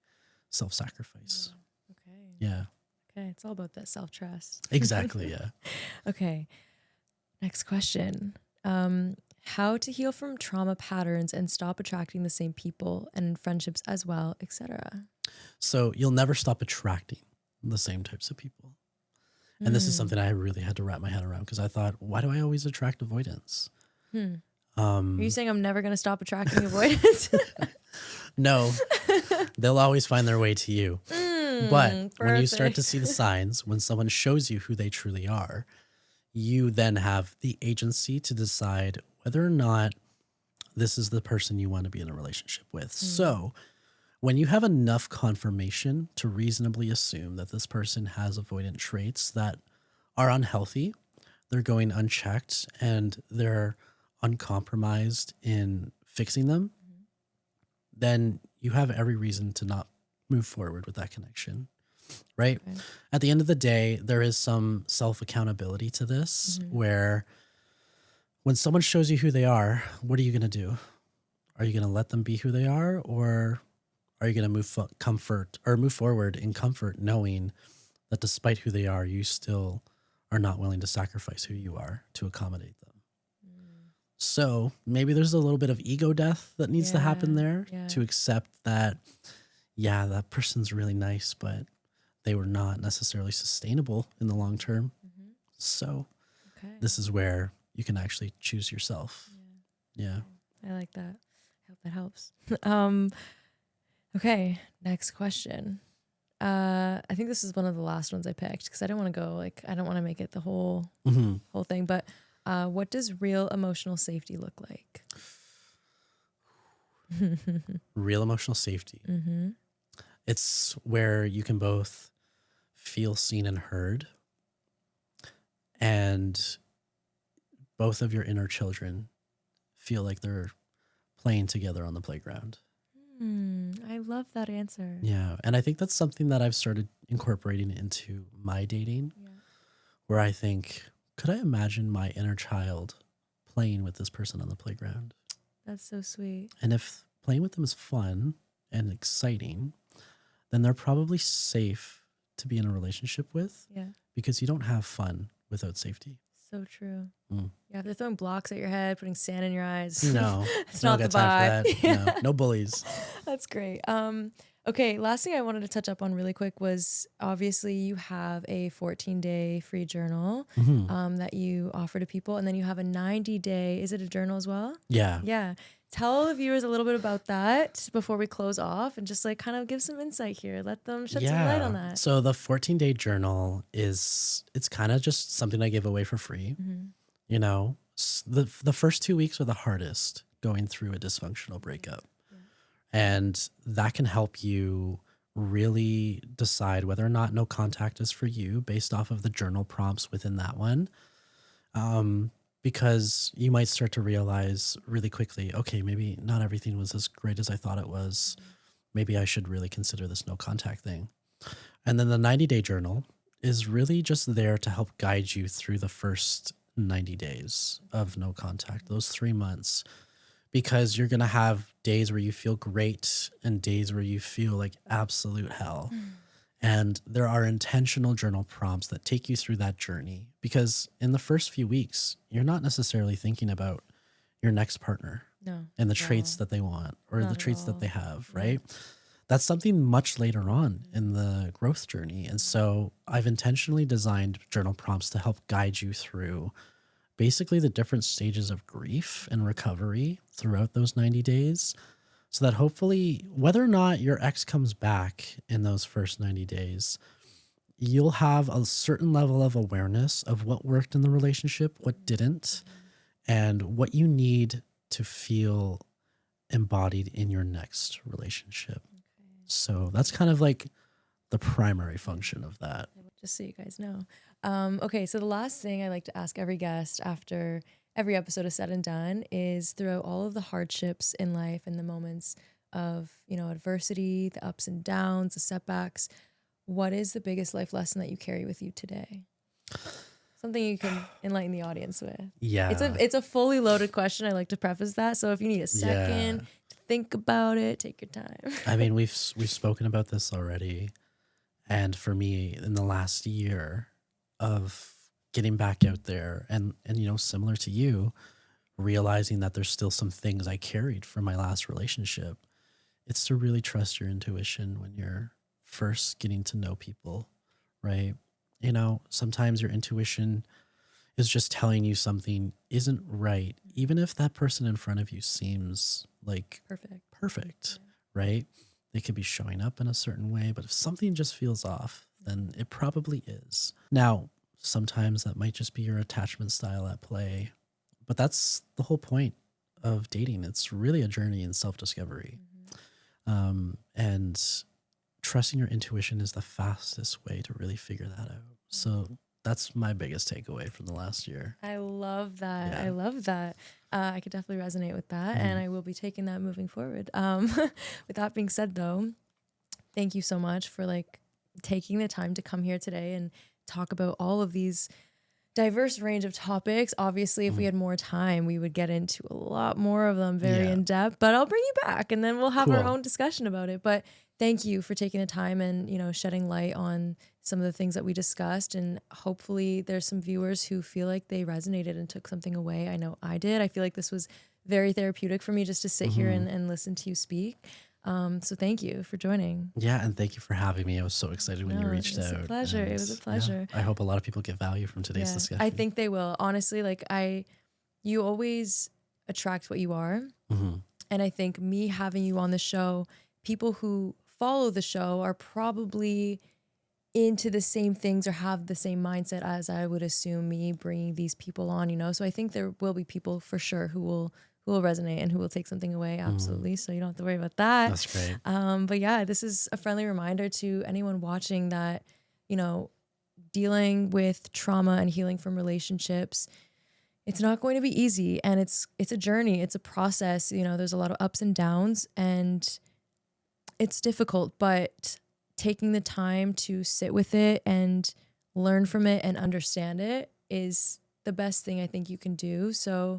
self-sacrifice. Okay. Yeah. Okay. It's all about that self-trust. Exactly. Yeah. Okay. Next question. How to heal from trauma patterns and stop attracting the same people and in friendships as well, etc. So you'll never stop attracting the same types of people. And this is something I really had to wrap my head around because I thought, why do I always attract avoidance? Are you saying I'm never going to stop attracting avoidance? No, they'll always find their way to you. But when you start to see the signs, when someone shows you who they truly are, you then have the agency to decide whether or not this is the person you want to be in a relationship with. So when you have enough confirmation to reasonably assume that this person has avoidant traits that are unhealthy, they're going unchecked, and they're uncompromised in fixing them, then you have every reason to not move forward with that connection. right? Okay. At the end of the day, there is some self-accountability to this where when someone shows you who they are, what are you going to do? Are you going to let them be who they are, or are you going to move forward in comfort, knowing that despite who they are, you still are not willing to sacrifice who you are to accommodate them? So maybe there's a little bit of ego death that needs to happen there to accept that, yeah, that person's really nice, but they were not necessarily sustainable in the long term. So this is where you can actually choose yourself. Yeah. I like that. I hope that helps. Okay, next question. I think this is one of the last ones I picked because I don't want to go I don't want to make it the whole thing. But what does real emotional safety look like? Real emotional safety. It's where you can both feel seen and heard, and both of your inner children feel like they're playing together on the playground. I love that answer. Yeah. And I think that's something that I've started incorporating into my dating, where I think, could I imagine my inner child playing with this person on the playground? That's so sweet. And if playing with them is fun and exciting, then they're probably safe to be in a relationship with, because you don't have fun without safety. So true. Yeah, if they're throwing blocks at your head, putting sand in your eyes. No, it's not the vibe. No bullies. That's great. Okay, last thing I wanted to touch up on really quick was obviously you have a 14-day free journal that you offer to people, and then you have a 90-day, is it a journal as well? Yeah. Yeah. Tell the viewers a little bit about that before we close off, and just kind of give some insight here. Let them shed some light on that. So the 14-day journal it's kind of just something I give away for free. You know, the first 2 weeks are the hardest going through a dysfunctional breakup. And that can help you really decide whether or not no contact is for you based off of the journal prompts within that one. Because you might start to realize really quickly, okay, maybe not everything was as great as I thought it was. Maybe I should really consider this no contact thing. And then the 90-day journal is really just there to help guide you through the first 90 days of no contact, those 3 months, because you're going to have days where you feel great and days where you feel like absolute hell. And there are intentional journal prompts that take you through that journey, because in the first few weeks, you're not necessarily thinking about your next partner and the traits that they want or the traits that they have, right? That's something much later on in the growth journey. And so I've intentionally designed journal prompts to help guide you through basically the different stages of grief and recovery throughout those 90 days. So that hopefully, whether or not your ex comes back in those first 90 days, you'll have a certain level of awareness of what worked in the relationship, what didn't, and what you need to feel embodied in your next relationship. So that's kind of like the primary function of that. Just so you guys know. Okay, so the last thing I like to ask every guest after every episode is said and done is, throughout all of the hardships in life and the moments of, adversity, the ups and downs, the setbacks, what is the biggest life lesson that you carry with you today? Something you can enlighten the audience with. Yeah. It's a fully loaded question. I like to preface that. So if you need a second to think about it, take your time. I mean, we've spoken about this already. And for me, in the last year of getting back out there and similar to you, realizing that there's still some things I carried from my last relationship, it's to really trust your intuition when you're first getting to know people, right? Sometimes your intuition is just telling you something isn't right, even if that person in front of you seems like perfect, right? They could be showing up in a certain way, but if something just feels off, then it probably is. Now, sometimes that might just be your attachment style at play, but that's the whole point of dating. It's really a journey in self-discovery. And trusting your intuition is the fastest way to really figure that out. So that's my biggest takeaway from the last year. I love that. Yeah. I love that. I could definitely resonate with that, and I will be taking that moving forward. With that being said, though, thank you so much for taking the time to come here today and talk about all of these diverse range of topics. Obviously, if we had more time, we would get into a lot more of them very in depth, but I'll bring you back and then we'll have our own discussion about it. But thank you for taking the time and, you know, shedding light on some of the things that we discussed. And hopefully there's some viewers who feel like they resonated and took something away. I know I did. I feel like this was very therapeutic for me just to sit here and listen to you speak. So thank you for joining. Yeah, and thank you for having me. I was so excited when you reached out. It was a pleasure. It was a pleasure. Yeah, I hope a lot of people get value from today's discussion. I think they will. Honestly, like you always attract what you are. And I think me having you on the show, people who follow the show are probably into the same things or have the same mindset as I would assume me bringing these people on, you know? So I think there will be people for sure who will resonate and who will take something away. Absolutely. So you don't have to worry about that. That's great. But yeah, this is a friendly reminder to anyone watching that, you know, dealing with trauma and healing from relationships, it's not going to be easy. And it's a journey. It's a process. You know, there's a lot of ups and downs and it's difficult, but taking the time to sit with it and learn from it and understand it is the best thing I think you can do. So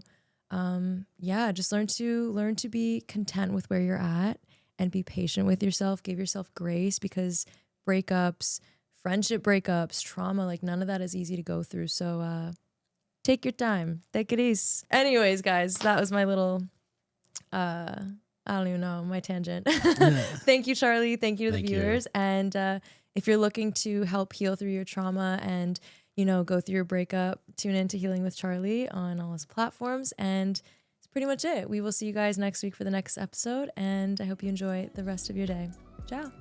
just learn to be content with where you're at and be patient with yourself. Give yourself grace because breakups, friendship breakups, trauma, like none of that is easy to go through. So take your time. Take it easy. Anyways, guys, that was my little, I don't even know, my tangent. Thank you, Charlie. Thank you to the viewers. And if you're looking to help heal through your trauma and you know, go through your breakup, tune in to Healing with Charlie on all his platforms. And it's pretty much it. We will see you guys next week for the next episode. And I hope you enjoy the rest of your day. Ciao.